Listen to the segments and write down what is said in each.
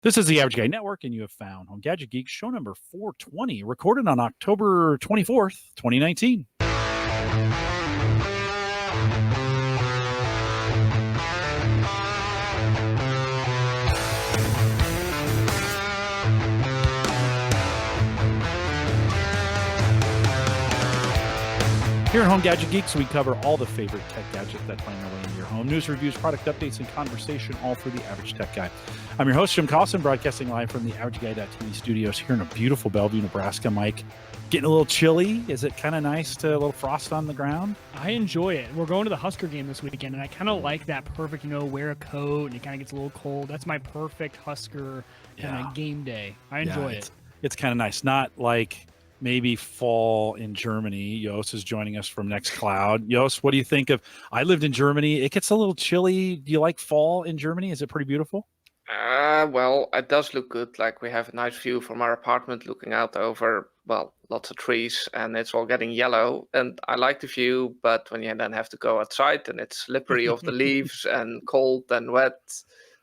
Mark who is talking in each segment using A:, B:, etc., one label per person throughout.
A: This is the Average Guy Network, and you have found Home Gadget Geeks show number 420, recorded on October 24th, 2019. Here at Home Gadget Geeks, we cover all the favorite tech gadgets that find their way into your home. News, reviews, product updates, and conversation, all for the average tech guy. I'm your host, Jim Collison, broadcasting live from the AverageGuy.tv studios here in a beautiful Bellevue, Nebraska. Mike, getting a little chilly. Is it kind of nice to a little frost on the ground?
B: I enjoy it. We're going to the Husker game this weekend, and I kind of like that perfect, wear a coat, and it kind of gets a little cold. That's my perfect Husker kind of game day. I enjoy it.
A: It's kind of nice. Not like maybe fall in Germany. Jos is joining us from Nextcloud. Jos, what do you think of? I lived in Germany. It gets a little chilly. Do you like fall in Germany? Is it pretty beautiful?
C: Well, it does look good. Like, we have a nice view from our apartment looking out over, lots of trees, and it's all getting yellow. And I like the view, but when you then have to go outside and it's slippery of the leaves and cold and wet,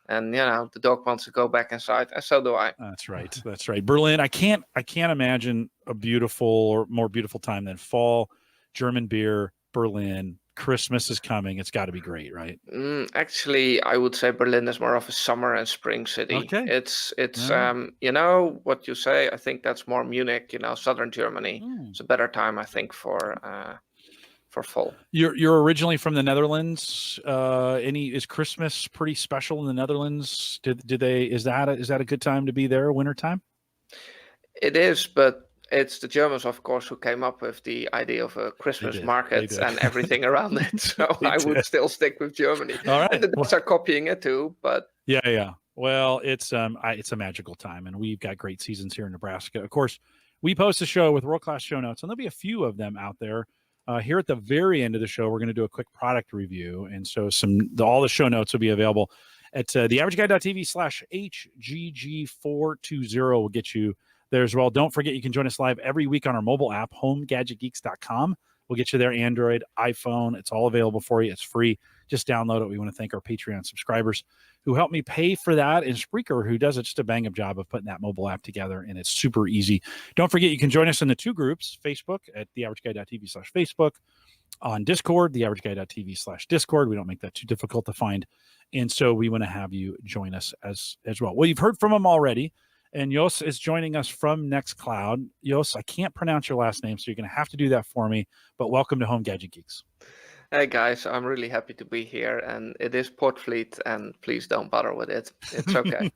C: and the dog wants to go back inside, and so do I.
A: That's right. Berlin. I can't imagine a beautiful or more beautiful time than fall. German beer, Berlin. Christmas is coming. It's got to be great, right?
C: Actually, I would say Berlin is more of a summer and spring city.
A: Okay.
C: It's what you say. I think that's more Munich. Southern Germany. It's a better time, I think, for fall.
A: You're originally from the Netherlands. Is Christmas pretty special in the Netherlands? Is that a good time to be there? Winter time?
C: It is, but it's the Germans, of course, who came up with the idea of a Christmas market and everything around it. So I would still stick with Germany.
A: All right.
C: And the Dutch are copying it too, but
A: yeah. Well, it's a magical time, and we've got great seasons here in Nebraska. Of course, we post a show with world-class show notes, and there'll be a few of them out there. Here at the very end of the show, we're going to do a quick product review, and so all the show notes will be available at theaverageguy.tv/HGG420 will get you there as well. Don't forget, you can join us live every week on our mobile app, homegadgetgeeks.com. We'll get you there, Android, iPhone. It's all available for you. It's free. Just download it. We want to thank our Patreon subscribers who helped me pay for that, and Spreaker, who does just a bang-up job of putting that mobile app together, and it's super easy. Don't forget, you can join us in the two groups, Facebook at theaverageguy.tv/Facebook, on Discord, theaverageguy.tv/Discord. We don't make that too difficult to find, and so we want to have you join us as well. Well, you've heard from them already, and Jos is joining us from Nextcloud. Jos, I can't pronounce your last name, so you're going to have to do that for me, but welcome to Home Gadget Geeks.
C: Hey guys, I'm really happy to be here, and it is Poortvliet, and please don't bother with it. It's okay.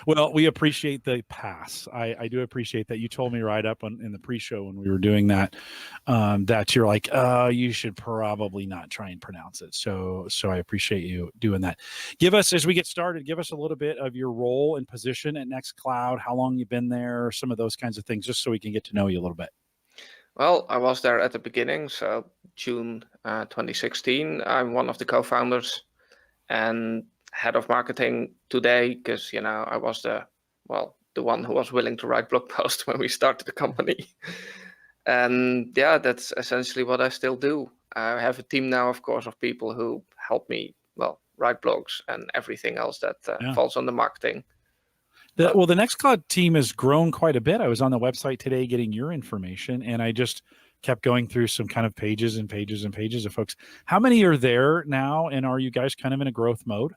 A: Well, we appreciate the pass. I do appreciate that. You told me right up in the pre-show when we were doing that, that you're like, you should probably not try and pronounce it. So I appreciate you doing that. As we get started, give us a little bit of your role and position at Nextcloud, how long you've been there, some of those kinds of things, just so we can get to know you a little bit.
C: Well, I was there at the beginning, so June 2016. I'm one of the co-founders and head of marketing today because, I was the one who was willing to write blog posts when we started the company. And that's essentially what I still do. I have a team now, of course, of people who help me, write blogs and everything else that falls under marketing.
A: The Nextcloud team has grown quite a bit. I was on the website today getting your information, and I just kept going through some kind of pages and pages and pages of folks. How many are there now, and are you guys kind of in a growth mode?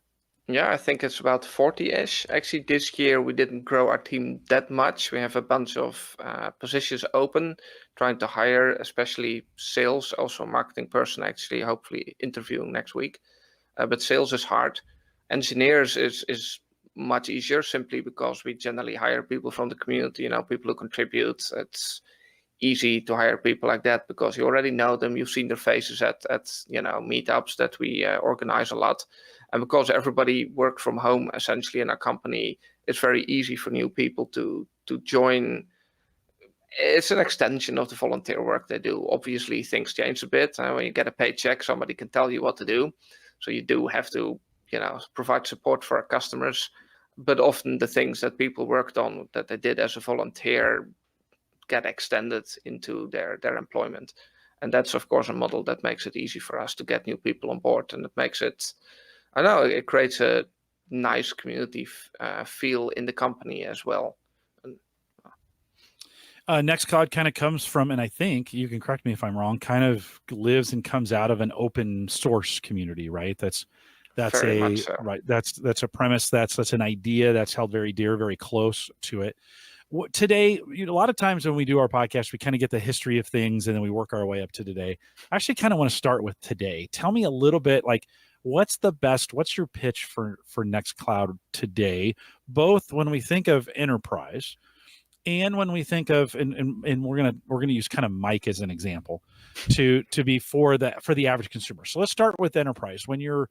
C: Yeah, I think it's about 40-ish. Actually, this year we didn't grow our team that much. We have a bunch of positions open, trying to hire, especially sales, also marketing person, actually, hopefully interviewing next week. But sales is hard. Engineers is much easier simply because we generally hire people from the community, people who contribute. It's easy to hire people like that because you already know them. You've seen their faces at meetups that we organize a lot. And because everybody works from home essentially in our company, it's very easy for new people to join. It's an extension of the volunteer work they do. Obviously, things change a bit. When you get a paycheck, somebody can tell you what to do. So you do have to, provide support for our customers. But often the things that people worked on that they did as a volunteer get extended into their employment. And that's, of course, a model that makes it easy for us to get new people on board. And it makes it, it creates a nice community feel in the company as well.
A: Nextcloud kind of comes from, and I think you can correct me if I'm wrong, kind of lives and comes out of an open source community, right? That's
C: Very much so.
A: right. That's a premise. That's an idea that's held very dear, very close to it. Today, a lot of times when we do our podcast, we kind of get the history of things and then we work our way up to today. I actually kind of want to start with today. Tell me a little bit, like, what's your pitch for Nextcloud today, both when we think of enterprise and when we think of, and we're gonna use kind of Mike as an example to be for the average consumer. So let's start with enterprise. When you're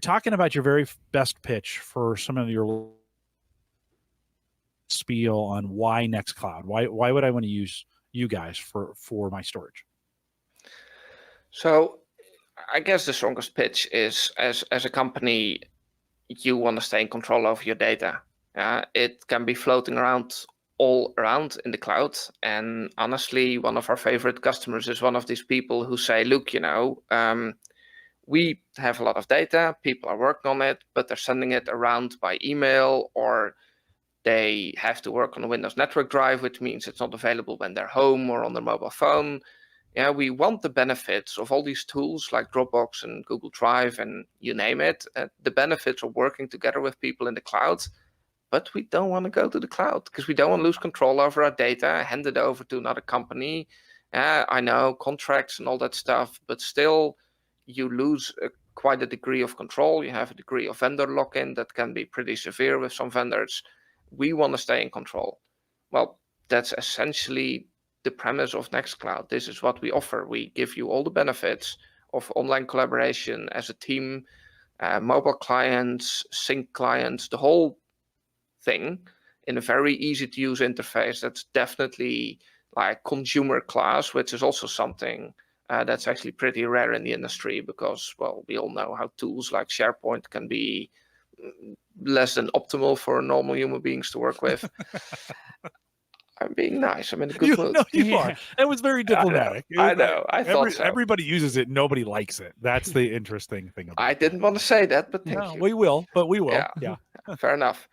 A: talking about your very best pitch for some of your spiel on why Nextcloud, why would I want to use you guys for my storage?
C: So I guess the strongest pitch is as a company, you want to stay in control over your data. It can be floating around all around in the cloud. And honestly, one of our favorite customers is one of these people who say, look, we have a lot of data, people are working on it, but they're sending it around by email, or they have to work on a Windows network drive, which means it's not available when they're home or on their mobile phone. Yeah, we want the benefits of all these tools like Dropbox and Google Drive and you name it, the benefits of working together with people in the cloud. But we don't want to go to the cloud because we don't want to lose control over our data, hand it over to another company. I know contracts and all that stuff, but still you lose quite a degree of control. You have a degree of vendor lock-in that can be pretty severe with some vendors. We want to stay in control. Well, that's essentially the premise of Nextcloud. This is what we offer. We give you all the benefits of online collaboration as a team, mobile clients, sync clients, the whole thing in a very easy to use interface that's definitely like consumer class, which is also something that's actually pretty rare in the industry because, well, we all know how tools like SharePoint can be less than optimal for normal human beings to work with. I'm being nice. I'm in a good mood.
A: No, you are. It was very diplomatic.
C: I know. I thought so.
A: Everybody uses it. Nobody likes it. That's the interesting thing about it.
C: I didn't want to say that, but thank you.
A: We will. Yeah.
C: Fair enough.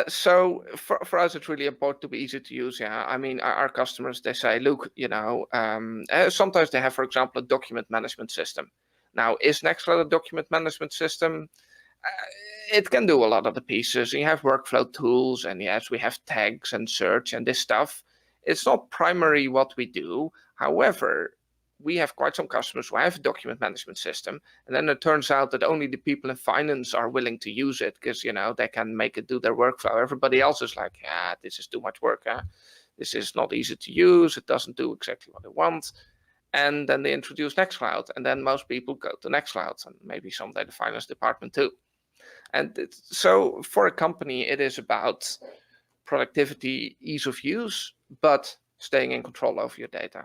C: So for us, it's really important to be easy to use. Yeah, I mean, our customers, they say, look, sometimes they have, for example, a document management system. Now, is Nextcloud a document management system? It can do a lot of the pieces. You have workflow tools, and yes, we have tags and search and this stuff. It's not primary what we do. However, we have quite some customers who have a document management system, and then it turns out that only the people in finance are willing to use it because they can make it do their workflow. Everybody else is like, this is too much work. This is not easy to use. It doesn't do exactly what they want. And then they introduce Nextcloud, and then most people go to Nextcloud, and maybe someday the finance department too. And so for a company, it is about productivity, ease of use, but staying in control over your data.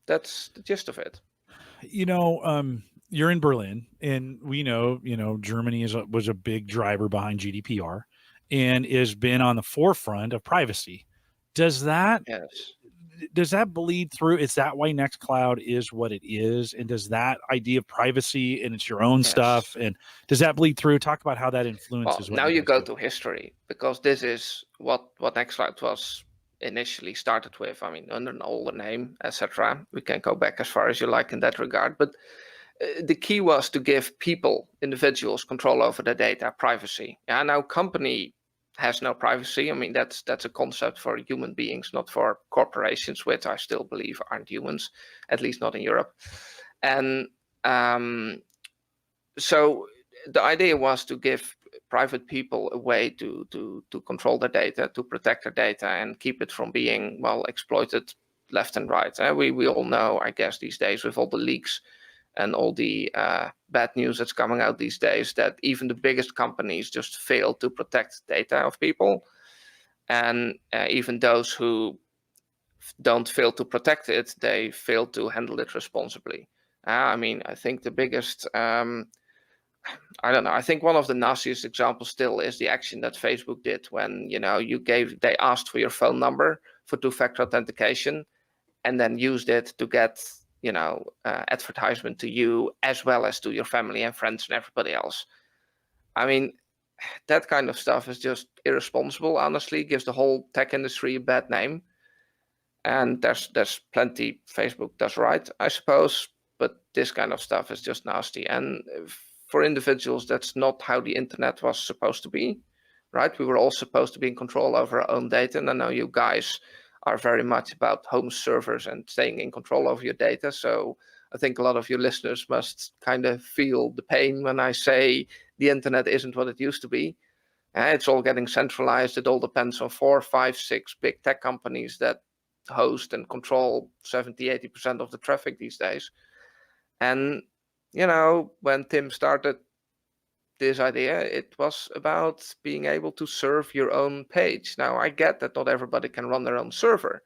C: That's the gist of it.
A: You're in Berlin, and we know, Germany was a big driver behind GDPR and has been on the forefront of privacy. Does that bleed through? Is that why Nextcloud is what it is? And does that idea of privacy and it's your own stuff? And does that bleed through? Talk about how that influences.
C: Well, now you go to history, because this is what Nextcloud was initially started with. I mean, under an older name, etc. We can go back as far as you like in that regard. But the key was to give people, individuals, control over their data, privacy. Now company has no privacy. I mean, that's a concept for human beings, not for corporations, which I still believe aren't humans, at least not in Europe. And so the idea was to give private people a way to control their data, to protect their data, and keep it from being, exploited left and right. We all know, I guess, these days with all the leaks and all the bad news that's coming out these days, that even the biggest companies just fail to protect data of people. And even those who don't fail to protect it, they fail to handle it responsibly. I think the biggest, I think one of the nastiest examples still is the action that Facebook did when, they asked for your phone number for two-factor authentication and then used it to get advertisement to you as well as to your family and friends and everybody else. I mean, that kind of stuff is just irresponsible, honestly, gives the whole tech industry a bad name. And there's plenty Facebook does right, I suppose, but this kind of stuff is just nasty. And for individuals, that's not how the internet was supposed to be, right? We were all supposed to be in control over our own data, and I know you guys are very much about home servers and staying in control over your data. So I think a lot of your listeners must kind of feel the pain when I say the internet isn't what it used to be. It's all getting centralized. It all depends on 4, 5, 6 big tech companies that host and control 70-80% of the traffic these days. And, when Tim started this idea, it was about being able to serve your own page. Now, I get that not everybody can run their own server.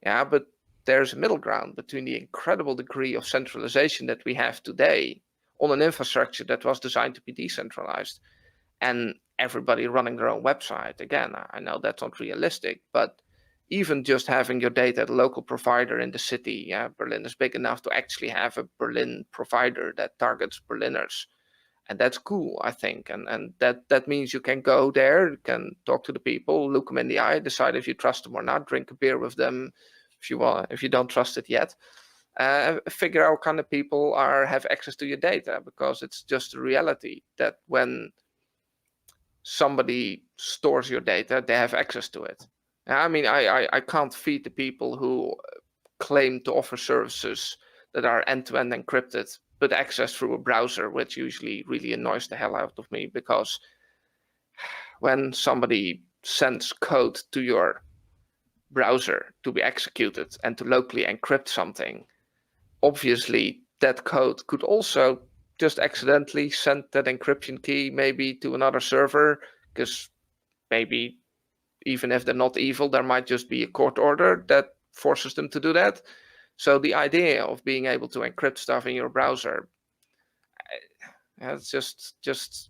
C: Yeah, but there's a middle ground between the incredible degree of centralization that we have today on an infrastructure that was designed to be decentralized and everybody running their own website. Again, I know that's not realistic, but even just having your data at a local provider in the city, Berlin is big enough to actually have a Berlin provider that targets Berliners. And that's cool, I think. And that means you can go there, you can talk to the people, look them in the eye, decide if you trust them or not, drink a beer with them if you don't trust it yet. Figure out what kind of people have access to your data, because it's just a reality that when somebody stores your data, they have access to it. I mean, I can't feed the people who claim to offer services that are end-to-end encrypted, but accessed through a browser, which usually really annoys the hell out of me, because when somebody sends code to your browser to be executed and to locally encrypt something, obviously that code could also just accidentally send that encryption key maybe to another server, because maybe even if they're not evil, there might just be a court order that forces them to do that. So the idea of being able to encrypt stuff in your browser, it's just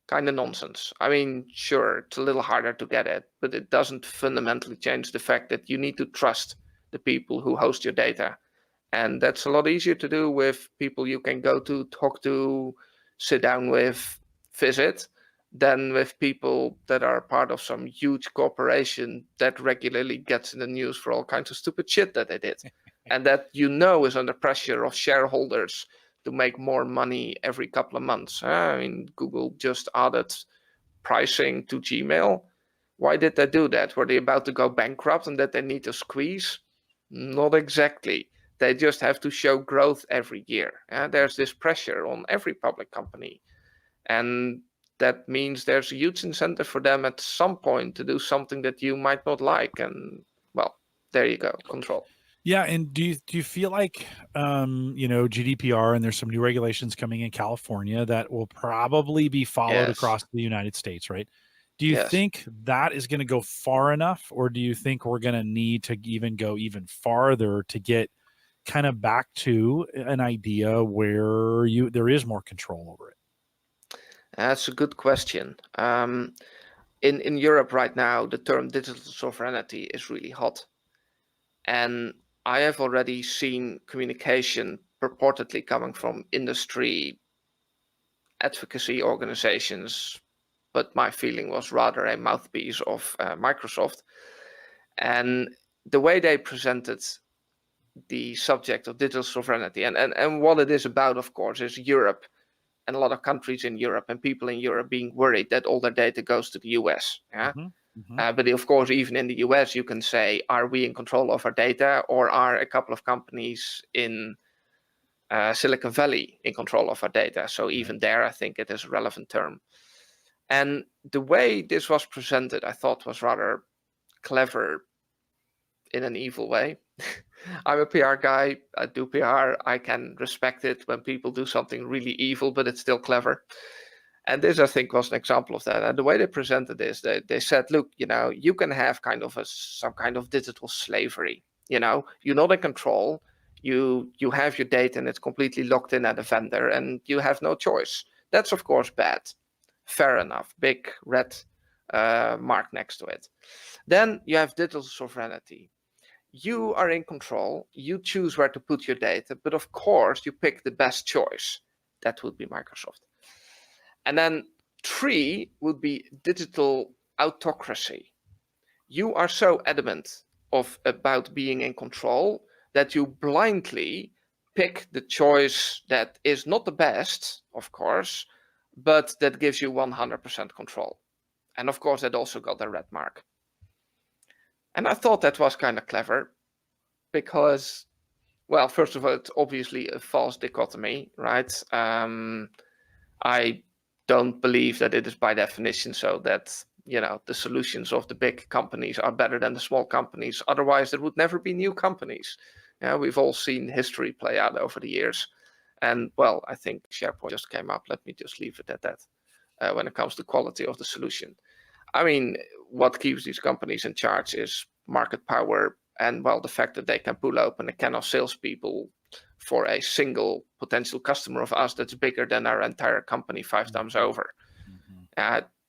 C: kind of nonsense. I mean, sure, it's a little harder to get it, but it doesn't fundamentally change the fact that you need to trust the people who host your data. And that's a lot easier to do with people you can go to, talk to, sit down with, visit, than with people that are part of some huge corporation that regularly gets in the news for all kinds of stupid shit that they did. And that is under pressure of shareholders to make more money every couple of months. I mean, Google just added pricing to Gmail. Why did they do that? Were they about to go bankrupt and that they need to squeeze? Not exactly. They just have to show growth every year. There's this pressure on every public company. And that means there's a huge incentive for them at some point to do something that you might not like. And, well, there you go, control.
A: Yeah, and do you feel like GDPR, and there's some new regulations coming in California that will probably be followed across the United States, right? Do you think that is going to go far enough, or do you think we're going to need to even go even farther to get kind of back to an idea where there is more control over it?
C: That's a good question. In Europe right now, the term digital sovereignty is really hot. And I have already seen communication purportedly coming from industry advocacy organizations, but my feeling was rather a mouthpiece of Microsoft. And the way they presented the subject of digital sovereignty and what it is about, of course, is Europe and a lot of countries in Europe and people in Europe being worried that all their data goes to the US. Yeah. But of course, even in the US, you can say, are we in control of our data, or are a couple of companies in Silicon Valley in control of our data? So even there, I think it is a relevant term. And the way this was presented, I thought was rather clever in an evil way. I'm a PR guy. I do PR. I can respect it when people do something really evil, but it's still clever. And this, I think, was an example of that. And the way they presented this, they said, look, you can have some kind of digital slavery. You're not in control. You have your data and it's completely locked in at a vendor and you have no choice. That's, of course, bad. Fair enough. Big red mark next to it. Then you have digital sovereignty. You are in control. You choose where to put your data. But of course, you pick the best choice. That would be Microsoft. And then 3 would be digital autocracy. You are so adamant about being in control that you blindly pick the choice that is not the best, of course, but that gives you 100% control. And of course, that also got a red mark. And I thought that was kind of clever because, well, first of all, it's obviously a false dichotomy, right? I don't believe that it is by definition so that, the solutions of the big companies are better than the small companies. Otherwise, there would never be new companies. We've all seen history play out over the years. And, well, I think SharePoint just came up. Let me just leave it at that when it comes to quality of the solution. I mean, what keeps these companies in charge is market power and, well, the fact that they can pull open a can of salespeople for a single potential customer of us that's bigger than our entire company 5 times over.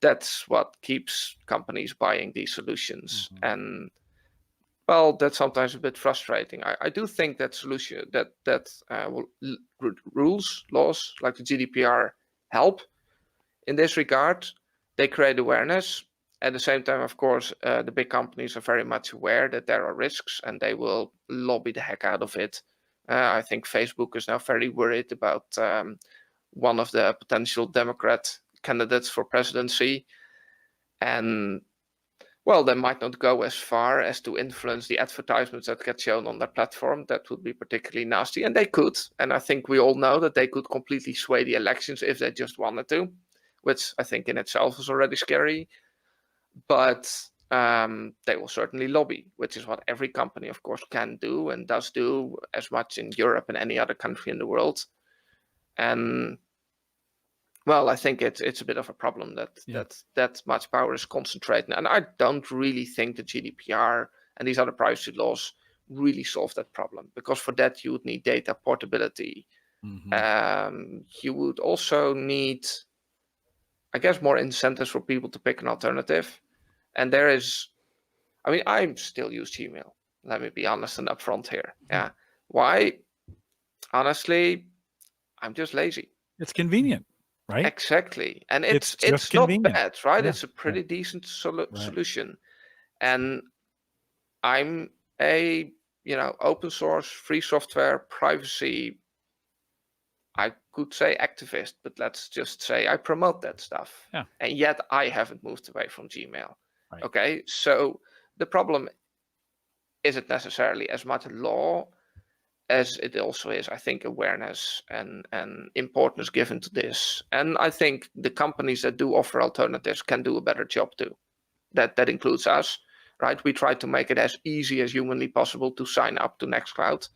C: That's what keeps companies buying these solutions. And, well, that's sometimes a bit frustrating. I do think that solution rules, laws like the GDPR help in this regard. They create awareness. At the same time, of course, the big companies are very much aware that there are risks and they will lobby the heck out of it. I think Facebook is now very worried about one of the potential Democrat candidates for presidency. And, well, they might not go as far as to influence the advertisements that get shown on their platform. That would be particularly nasty. And they could. And I think we all know that they could completely sway the elections if they just wanted to, which I think in itself is already scary. But they will certainly lobby, which is what every company, of course, can do and does do as much in Europe and any other country in the world. And, well, I think it's a bit of a problem that much power is concentrated. And I don't really think the GDPR and these other privacy laws really solve that problem, because for that you would need data portability. You would also need, I guess, more incentives for people to pick an alternative. And there is, I mean, I still use Gmail. Let me be honest and upfront here. Yeah. Why? Honestly, I'm just lazy.
A: It's convenient, right?
C: Exactly. And it's not
A: convenient.
C: bad, right?
A: Yeah.
C: It's a pretty decent solution. And I'm a, open source, free software, privacy, I could say activist, but let's just say I promote that stuff.
A: Yeah.
C: And yet I haven't moved away from Gmail.
A: Right.
C: Okay, so the problem isn't necessarily as much law as it also is, I think, awareness and importance given to this. And I think the companies that do offer alternatives can do a better job too. That includes us, right? We try to make it as easy as humanly possible to sign up to Nextcloud.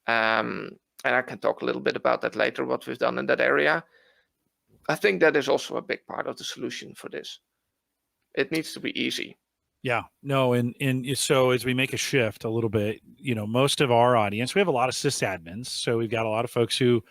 C: And I can talk a little bit about that later, what we've done in that area. I think that is also a big part of the solution for this. It needs to be easy.
A: Yeah, no, and so as we make a shift a little bit, most of our audience, we have a lot of sysadmins, so we've got a lot of folks who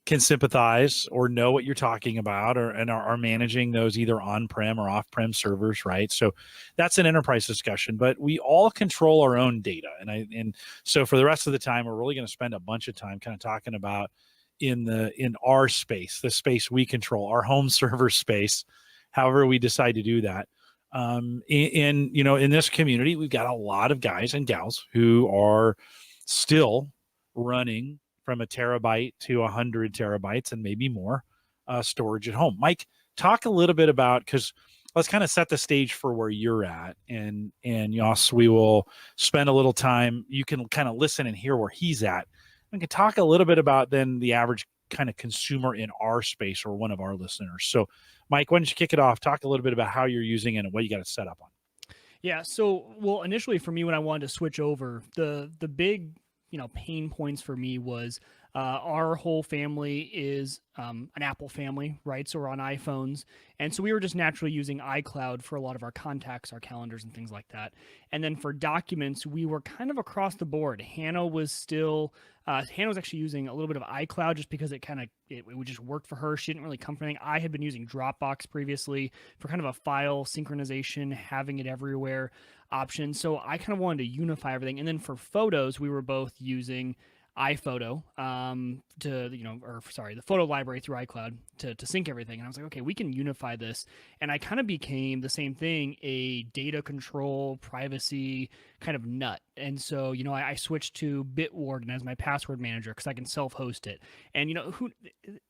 A: can sympathize or know what you're talking about, and are managing those either on-prem or off-prem servers, right? So that's an enterprise discussion, but we all control our own data, and so for the rest of the time, we're really going to spend a bunch of time kind of talking about in our space, the space we control, our home server space, however we decide to do that. In this community, we've got a lot of guys and gals who are still running from a terabyte to 100 terabytes and maybe more storage at home. Mike, talk a little bit about, because let's kind of set the stage for where you're at, and Jos, we will spend a little time. You can kind of listen and hear where he's at. We can talk a little bit about then the average kind of consumer in our space or one of our listeners. So Mike, why don't you kick it off? Talk a little bit about how you're using it and what you got to set up on.
B: Yeah. So, well, initially for me, when I wanted to switch over, the big, pain points for me was our whole family is an Apple family, right? So we're on iPhones. And so we were just naturally using iCloud for a lot of our contacts, our calendars, and things like that. And then for documents, we were kind of across the board. Hannah was actually using a little bit of iCloud just because it would just work for her. She didn't really come from anything. I had been using Dropbox previously for kind of a file synchronization, having it everywhere option. So I kind of wanted to unify everything. And then for photos, we were both using iPhoto the photo library through iCloud to sync everything. And I was like, okay, we can unify this. And I kind of became the same thing, a data control, privacy kind of nut. And so, I switched to Bitwarden as my password manager because I can self-host it. And,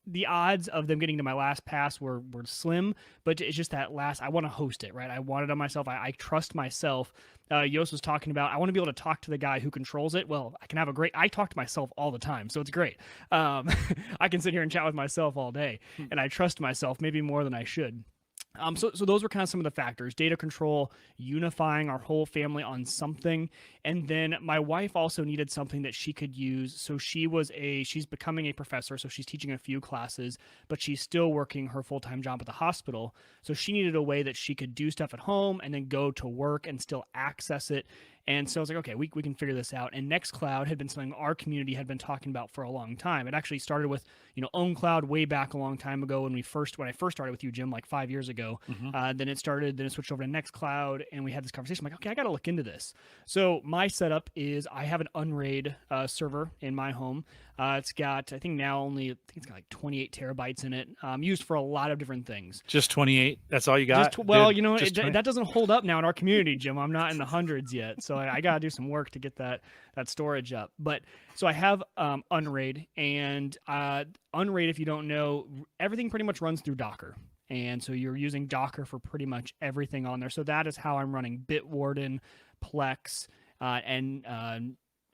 B: the odds of them getting to my last pass were slim, but it's just that I want to host it, right? I want it on myself. I trust myself. Jos was talking about, I want to be able to talk to the guy who controls it. Well, I talk to myself all the time, so it's great. I can sit here and chat with myself all day, and I trust myself maybe more than I should. So those were kind of some of the factors: data control, unifying our whole family on something. And then my wife also needed something that she could use. So she's becoming a professor. So she's teaching a few classes, but she's still working her full-time job at the hospital. So she needed a way that she could do stuff at home and then go to work and still access it. And so I was like, okay, we can figure this out. And Nextcloud had been something our community had been talking about for a long time. It actually started with, OwnCloud way back a long time ago when I first started with you, Jim, like 5 years ago. Then it switched over to Nextcloud, and we had this conversation. I'm like, okay, I got to look into this. So my setup is I have an Unraid server in my home. It's got, I think it's got like 28 terabytes in it, used for a lot of different things.
A: Just 28? That's all you got?
B: That doesn't hold up now in our community, Jim. I'm not in the hundreds yet, so I got to do some work to get that storage up. But so I have Unraid, and Unraid, if you don't know, everything pretty much runs through Docker. And so you're using Docker for pretty much everything on there. So that is how I'm running Bitwarden, Plex, and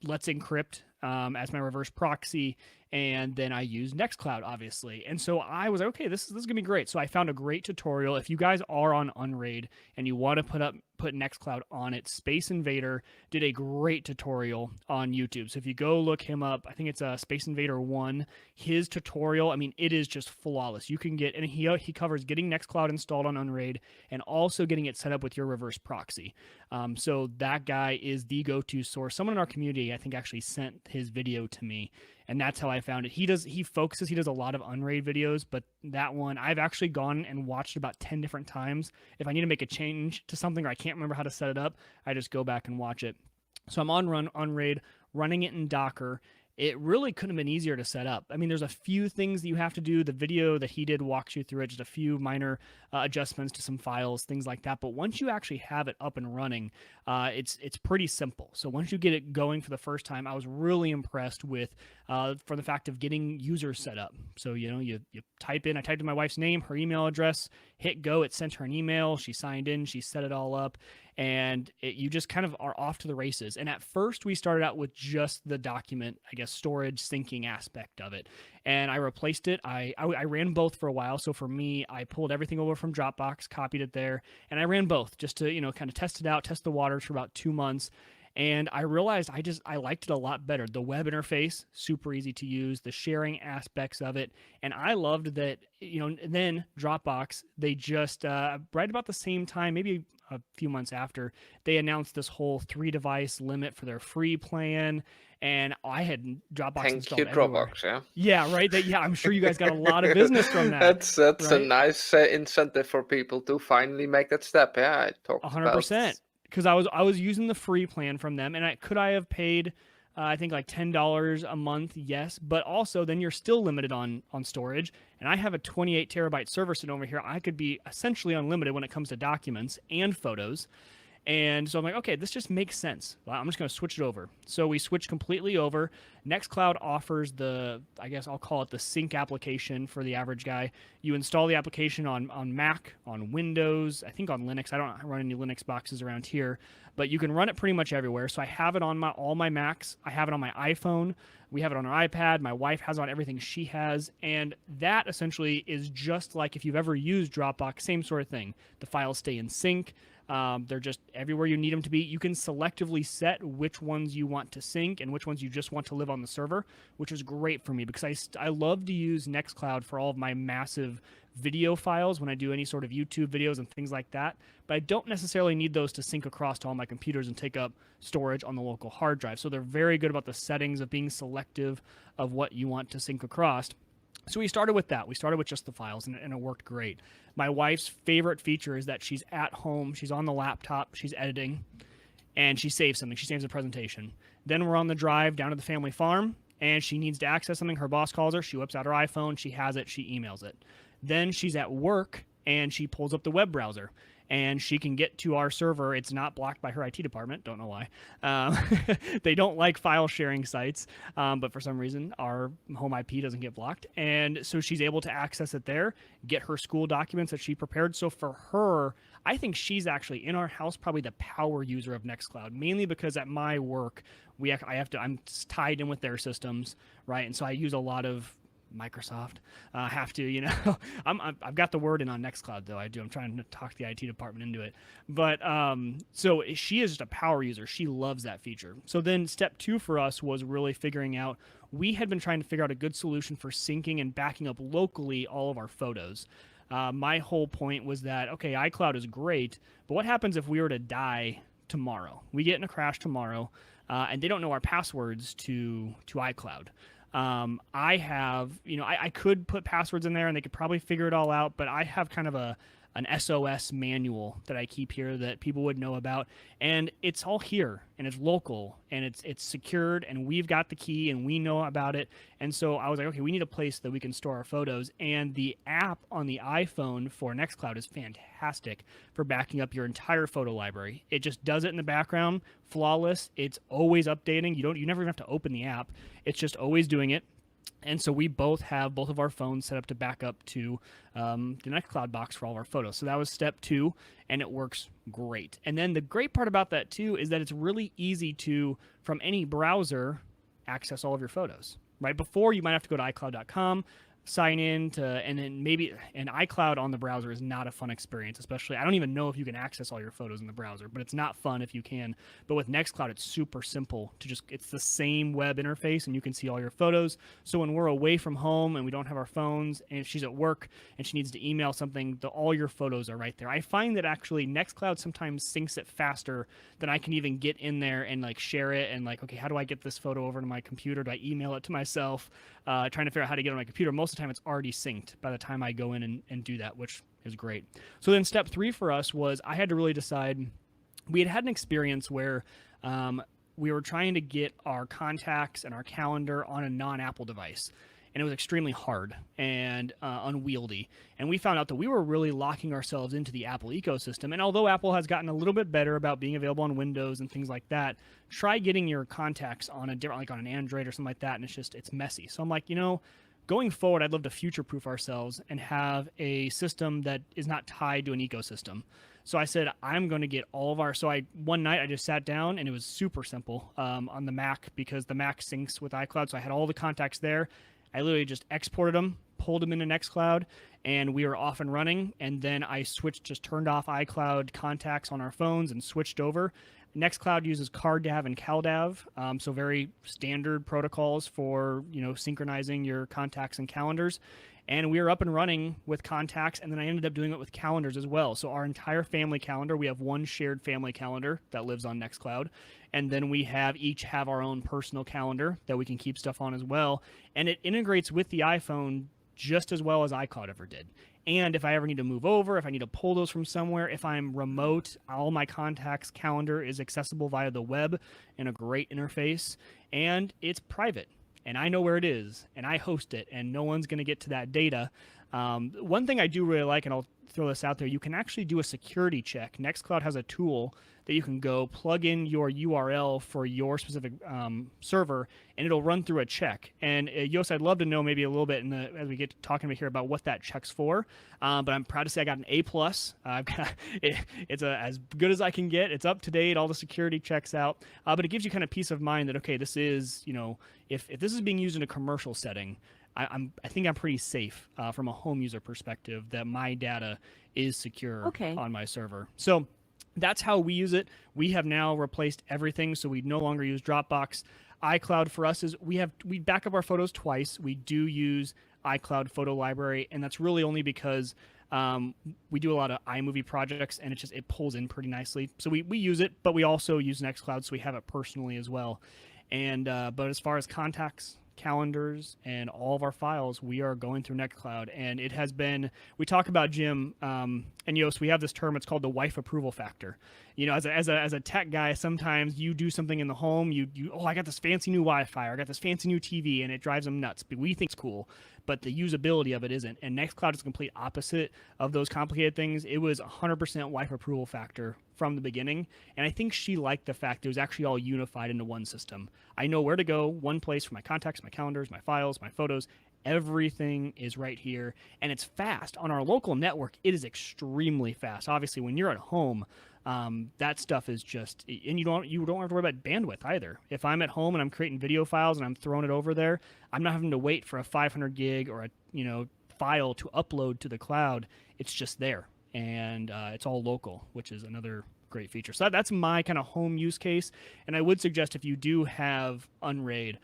B: Let's Encrypt as my reverse proxy. And then I use Nextcloud, obviously. And so I was like, okay, this is going to be great. So I found a great tutorial. If you guys are on Unraid and you want to put Nextcloud on it, Space Invader did a great tutorial on YouTube. So if you go look him up, I think it's Space Invader 1. His tutorial, it is just flawless. You can and he covers getting Nextcloud installed on Unraid and also getting it set up with your reverse proxy. So that guy is the go-to source. Someone in our community, I think, actually sent his video to me, and that's how I found it. He does a lot of Unraid videos, but that one I've actually gone and watched about 10 different times. If I need to make a change to something or I can't remember how to set it up, I just go back and watch it. So I'm on Unraid, running it in Docker. It really couldn't have been easier to set up. There's a few things that you have to do. The video that he did walks you through it, just a few minor adjustments to some files, things like that. But once you actually have it up and running, it's pretty simple. So once you get it going for the first time, I was really impressed with for the fact of getting users set up. So you type in. I typed in my wife's name, her email address, hit go. It sent her an email. She signed in. She set it all up. And you just kind of are off to the races. And at first, we started out with just the document, storage syncing aspect of it. And I replaced it. I ran both for a while. So for me, I pulled everything over from Dropbox, copied it there, and I ran both just to, kind of test it out, test the waters for about 2 months. And I realized I liked it a lot better. The web interface, super easy to use, the sharing aspects of it. And I loved that, then Dropbox, they just, right about the same time, maybe a few months after, they announced this whole 3-device limit for their free plan. And I had Dropbox installed everywhere.
C: Dropbox, yeah.
B: Yeah, right. I'm sure you guys got a lot of business from that.
C: That's
B: right?
C: A nice incentive for people to finally make that step. Yeah, I talked
B: 100%. Because I was using the free plan from them, and I have paid I think like $10 a month, yes, but also then you're still limited on storage. And I have a 28 terabyte server sitting over here. I could be essentially unlimited when it comes to documents and photos. And so I'm like, okay, this just makes sense. Well, I'm just going to switch it over. So we switch completely over. Nextcloud offers I guess I'll call it the sync application for the average guy. You install the application on Mac, on Windows, I think on Linux. I don't run any Linux boxes around here, but you can run it pretty much everywhere. So I have it on all my Macs. I have it on my iPhone. We have it on our iPad. My wife has it on everything she has. And that essentially is just like if you've ever used Dropbox, same sort of thing. The files stay in sync. They're just everywhere you need them to be. You can selectively set which ones you want to sync and which ones you just want to live on the server, which is great for me because I love to use Nextcloud for all of my massive video files when I do any sort of YouTube videos and things like that. But I don't necessarily need those to sync across to all my computers and take up storage on the local hard drive. So they're very good about the settings of being selective of what you want to sync across. So we started with that. We started with just the files, and it worked great. My wife's favorite feature is that she's at home, she's on the laptop, she's editing, and she saves something. She saves a presentation. Then we're on the drive down to the family farm, and she needs to access something. Her boss calls her. She whips out her iPhone. She has it. She emails it. Then she's at work, and she pulls up the web browser, and she can get to our server. It's not blocked by her IT department. Don't know why. They don't like file sharing sites, but for some reason, our home IP doesn't get blocked. And so she's able to access it there, get her school documents that she prepared. So for her, I think she's actually in our house probably the power user of Nextcloud, mainly because at my work, I'm tied in with their systems, right? And so I use a lot of Microsoft. Have to, I've got the word in on Nextcloud though. I do. I'm trying to talk the IT department into it. But so she is just a power user. She loves that feature. So then step 2 for us was really figuring out. We had been trying to figure out a good solution for syncing and backing up locally all of our photos. My whole point was that, okay, iCloud is great, but what happens if we were to die tomorrow? We get in a crash tomorrow, and they don't know our passwords to iCloud. I have, I could put passwords in there and they could probably figure it all out, but I have kind of an SOS manual that I keep here that people would know about, and it's all here, and it's local, and it's secured, and we've got the key, and we know about it. And so I was like, okay, we need a place that we can store our photos, and the app on the iPhone for Nextcloud is fantastic for backing up your entire photo library. It just does it in the background, flawless. It's always updating. You never even have to open the app. It's just always doing it. And so we both have both of our phones set up to back up to the Nextcloud box for all of our photos. So that was step 2, and it works great. And then the great part about that too is that it's really easy to, from any browser, access all of your photos. Right before, you might have to go to iCloud.com, sign in to, and then maybe an iCloud on the browser is not a fun experience, especially I don't even know if you can access all your photos in the browser, but it's not fun if you can. But with Nextcloud, it's super simple to just, it's the same web interface and you can see all your photos. So when we're away from home and we don't have our phones, and if she's at work and she needs to email something, all your photos are right there. I find that actually Nextcloud sometimes syncs it faster than I can even get in there and like share it and like, okay, how do I get this photo over to my computer? Do I email it to myself? Trying to figure out how to get it on my computer. Most of the time it's already synced by the time I go in and do that, which is great. So then step 3 for us was I had to really decide. We had an experience where we were trying to get our contacts and our calendar on a non-Apple device. And it was extremely hard and unwieldy. And we found out that we were really locking ourselves into the Apple ecosystem. And although Apple has gotten a little bit better about being available on Windows and things like that, try getting your contacts on a different, like on an Android or something like that, and it's messy. So I'm like, going forward, I'd love to future-proof ourselves and have a system that is not tied to an ecosystem. So I said, I'm going to get all of our, one night I just sat down and it was super simple on the Mac because the Mac syncs with iCloud. So I had all the contacts there. I literally just exported them, pulled them into Nextcloud, and we were off and running. And then I just turned off iCloud contacts on our phones and switched over. Nextcloud uses CardDAV and CalDAV, so very standard protocols for synchronizing your contacts and calendars. And we were up and running with contacts, and then I ended up doing it with calendars as well. So our entire family calendar, we have one shared family calendar that lives on Nextcloud, and then we each have our own personal calendar that we can keep stuff on as well. And it integrates with the iPhone just as well as iCloud ever did. And if I ever need to move over, if I need to pull those from somewhere, if I'm remote, all my contacts calendar is accessible via the web in a great interface, and it's private. And I know where it is, and I host it, and no one's going to get to that data. One thing I do really like, and I'll throw this out there, you can actually do a security check. Nextcloud has a tool that you can go plug in your URL for your specific server, and it'll run through a check. And Jos, I'd love to know maybe a little bit as we get to talking here about what that check's for. But I'm proud to say I got an A+. I've got it's as good as I can get. It's up to date. All the security checks out. But it gives you kind of peace of mind that, okay, this is, if this is being used in a commercial setting, I think I'm pretty safe from a home user perspective that my data is secure on my server. So that's how we use it. We have now replaced everything, so we no longer use Dropbox. iCloud for us is we back up our photos twice. We do use iCloud Photo Library, and that's really only because we do a lot of iMovie projects, and it pulls in pretty nicely. So we use it, but we also use Nextcloud, so we have it personally as well. And but as far as contacts, calendars, and all of our files, we are going through Nextcloud. And it has been, we talk about Jim and Jos, we have this term, it's called the wife approval factor. You know, as a tech guy, sometimes you do something in the home, I got this fancy new Wi-Fi, or I got this fancy new TV, and it drives them nuts. But we think it's cool, but the usability of it isn't. And Nextcloud is the complete opposite of those complicated things. It was 100% wife approval factor from the beginning, and I think she liked the fact it was actually all unified into one system. I know where to go, one place for my contacts, my calendars, my files, my photos. Everything is right here, and it's fast. On our local network, it is extremely fast. Obviously, when you're at home, that stuff is just, and you don't have to worry about bandwidth either. If I'm at home and I'm creating video files and I'm throwing it over there, I'm not having to wait for a 500 gig or a file to upload to the cloud. It's just there, and it's all local, which is another great feature. So that's my kind of home use case, and I would suggest if you do have Unraid,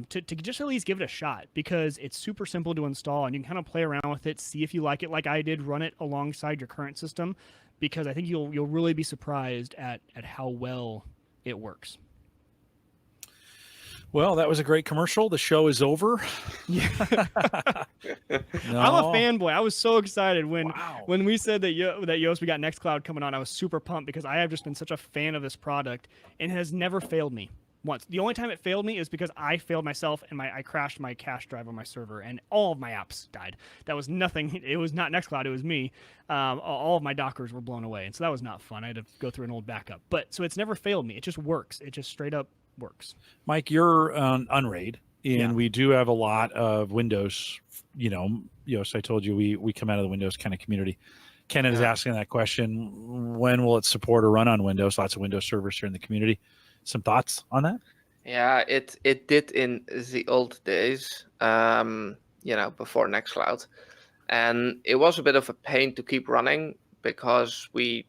B: to just at least give it a shot, because it's super simple to install, and you can kind of play around with it, see if you like it like I did, run it alongside your current system, because I think you'll really be surprised at how well it works.
A: Well, that was a great commercial. The show is over.
B: Yeah.
A: No.
B: I'm a fanboy. I was so excited when
A: Wow.
B: we said that Jos, we got Nextcloud coming on. I was super pumped because I have just been such a fan of this product, and it has never failed me once. The only time it failed me is because I failed myself and I crashed my cache drive on my server, and all of my apps died. That was nothing. It was not Nextcloud. It was me. All of my Dockers were blown away, and so that was not fun. I had to go through an old backup. But so it's never failed me. It just works. It just straight up works.
A: Mike, you're on Unraid, and we do have a lot of Windows. So I told you we come out of the Windows kind of community. Ken is asking that question: when will it support or run on Windows? Lots of Windows servers here in the community. Some thoughts on that?
C: Yeah, it did in the old days, before Nextcloud, and it was a bit of a pain to keep running because we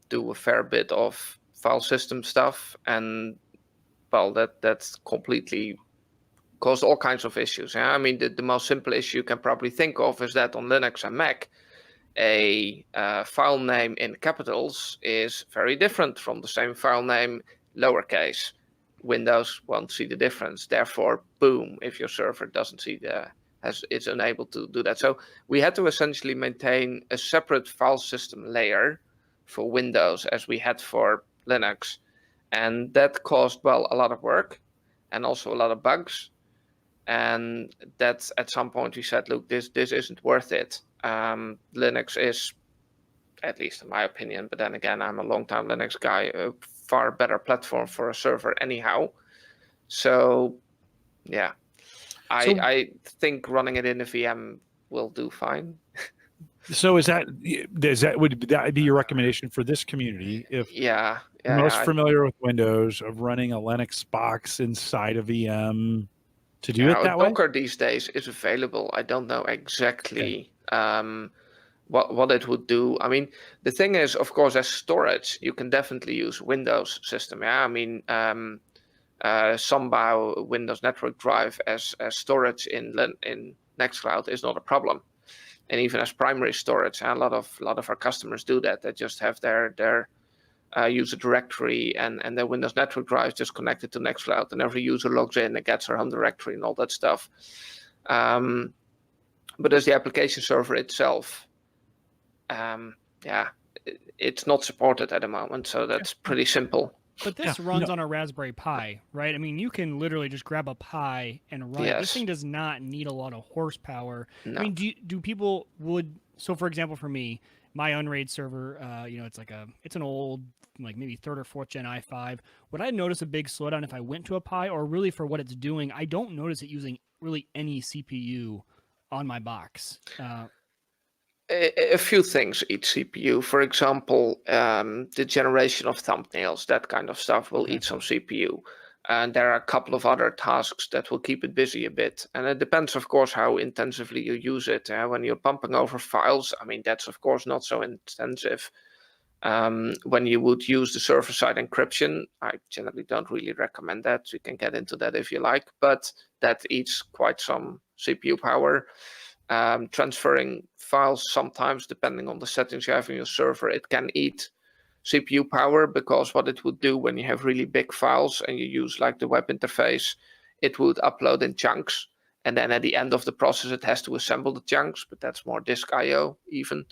C: do a fair bit of file system stuff, and that's completely caused all kinds of issues. Yeah? I mean, the most simple issue you can probably think of is that on Linux and Mac, a file name in capitals is very different from the same file name lowercase. Windows won't see the difference. Therefore, boom, if your server doesn't see is unable to do that. So we had to essentially maintain a separate file system layer for Windows as we had for Linux. And that caused, a lot of work and also a lot of bugs. And that's at some point we said, look, this isn't worth it. Linux is, at least in my opinion, but then again, I'm a long-time Linux guy, a far better platform for a server anyhow. So, yeah, I think running it in a VM will do fine.
A: So would that be your recommendation for this community? If most familiar with Windows, of running a Linux box inside a VM to do it that way?
C: Docker these days is available. I don't know exactly what it would do. I mean, the thing is, of course, as storage, you can definitely use Windows system. Yeah, I mean, somehow Windows Network Drive as storage in Nextcloud is not a problem. And even as primary storage, a lot of our customers do that. They just have their user directory and their Windows Network Drive just connected to Nextcloud, and every user logs in and gets their home directory and all that stuff. But as the application server itself, it's not supported at the moment, so that's pretty simple.
B: But this runs on a Raspberry Pi, right? I mean, you can literally just grab a Pi and run it. This thing does not need a lot of horsepower. No. I mean, do people so for example, for me, my Unraid server, it's an old, maybe 3rd or 4th gen i5. Would I notice a big slowdown if I went to a Pi, or really for what it's doing, I don't notice it using really any CPU on my box?
C: A few things eat CPU. For example, the generation of thumbnails, that kind of stuff will eat some CPU. And there are a couple of other tasks that will keep it busy a bit. And it depends, of course, how intensively you use it. When you're pumping over files, I mean, that's, of course, not so intensive. When you would use the server-side encryption, I generally don't really recommend that. You can get into that if you like, but that eats quite some CPU power. Transferring files sometimes, depending on the settings you have in your server, it can eat CPU power, because what it would do when you have really big files and you use the web interface, it would upload in chunks. And then at the end of the process, it has to assemble the chunks, but that's more disk I/O even.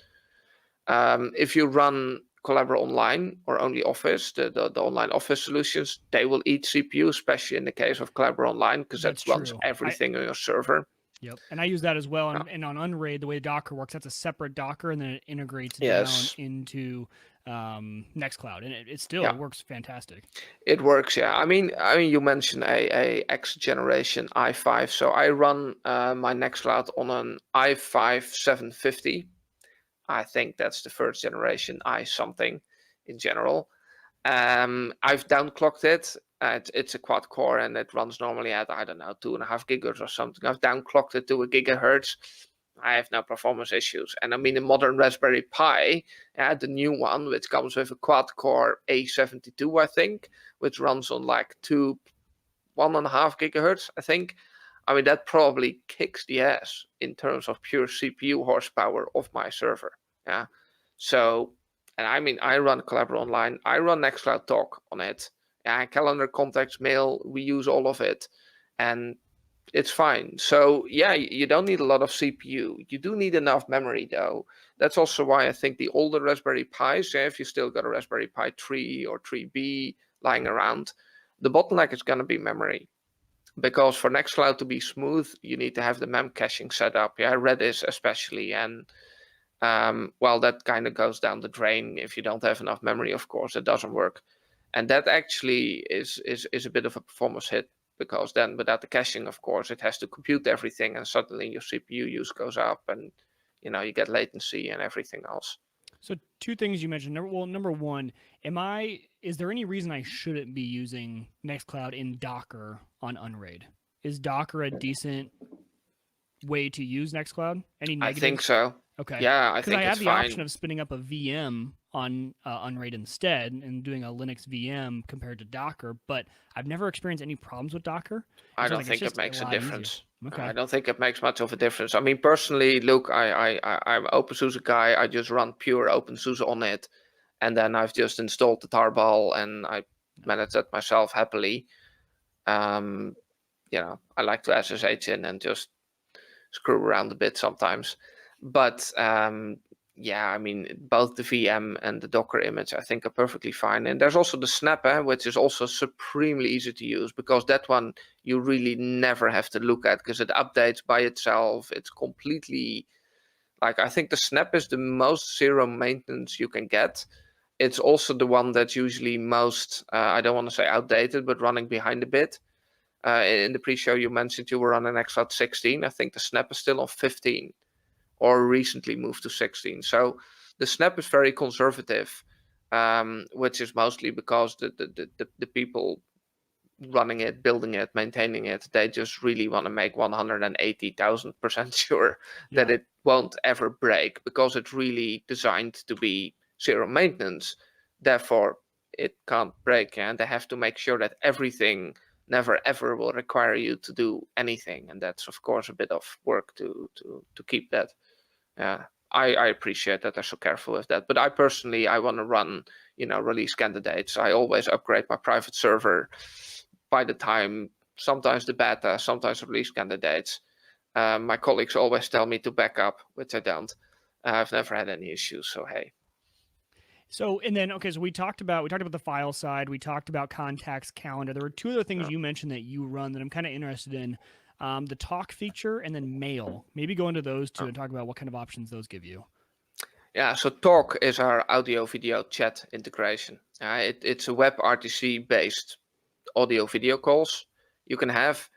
C: If you run Collabora Online or only Office, the online Office solutions, they will eat CPU, especially in the case of Collabora Online, because that runs
B: true.
C: everything on your server.
B: Yep, and I use that as well. And on Unraid, the way Docker works, that's a separate Docker, and then it integrates down into Nextcloud, and it still works fantastic.
C: It works, yeah. I mean, you mentioned a X generation i5, so I run my Nextcloud on an i5 750. I think that's the first generation i something in general. I've downclocked it. It's a quad core and it runs normally at, I don't know, 2.5 gigahertz or something. I've downclocked it to a gigahertz. I have no performance issues. And I mean, the modern Raspberry Pi, the new one, which comes with a quad core A72, I think, which runs on like 1.5 gigahertz, I think. I mean, that probably kicks the ass in terms of pure CPU horsepower of my server. Yeah. So, and I mean, I run Collabora Online. I run Nextcloud Talk on it. Yeah, calendar, contacts, mail, we use all of it. And it's fine. So, yeah, you don't need a lot of CPU. You do need enough memory, though. That's also why I think the older Raspberry Pis, if you still got a Raspberry Pi 3 or 3B lying around, the bottleneck is going to be memory. Because for Nextcloud to be smooth, you need to have the mem caching set up. Yeah, Redis especially. And well, that kind of goes down the drain. If you don't have enough memory, of course, it doesn't work. And that actually is a bit of a performance hit, because then without the caching, of course, it has to compute everything, and suddenly your CPU use goes up, and you get latency and everything else.
B: So two things you mentioned. Number one, is there any reason I shouldn't be using Nextcloud in Docker on Unraid? Is Docker a decent way to use Nextcloud? Any negatives?
C: I think so.
B: Okay.
C: Yeah, I think
B: I have the
C: fine.
B: option of spinning up a VM on Unraid instead and doing a Linux VM compared to Docker, but I've never experienced any problems with Docker.
C: I don't think it makes a difference.
B: Okay.
C: I don't think it makes much of a difference. I mean, personally, look, I'm an OpenSUSE guy. I just run pure OpenSUSE on it, and then I've just installed the tarball and I manage that myself happily. I like to SSH in and just screw around a bit sometimes. But yeah, I mean, both the VM and the Docker image, I think, are perfectly fine. And there's also the Snap, which is also supremely easy to use, because that one you really never have to look at, because it updates by itself. It's completely, I think the Snap is the most zero maintenance you can get. It's also the one that's usually most, I don't want to say outdated, but running behind a bit. In the pre-show, you mentioned you were on an Nextcloud 16. I think the Snap is still on 15. Or recently moved to 16. So the Snap is very conservative, which is mostly because the people running it, building it, maintaining it, they just really want to make 180,000% sure that it won't ever break, because it's really designed to be zero maintenance. Therefore, it can't break, and they have to make sure that everything never ever will require you to do anything, and that's of course a bit of work to keep that. I appreciate that they're so careful with that, but I personally, I want to run release candidates. I always upgrade my private server by the time, sometimes the beta, sometimes release candidates. My colleagues always tell me to back up, which I don't. I've never had any issues, so hey.
B: So, and then, okay, so we talked about the file side, we talked about contacts, calendar. There were two other things you mentioned that you run that I'm kind of interested in. The talk feature and then mail. Maybe go into those two and talk about what kind of options those give you.
C: Yeah, so talk is our audio video chat integration. It's a WebRTC based audio video calls you can have.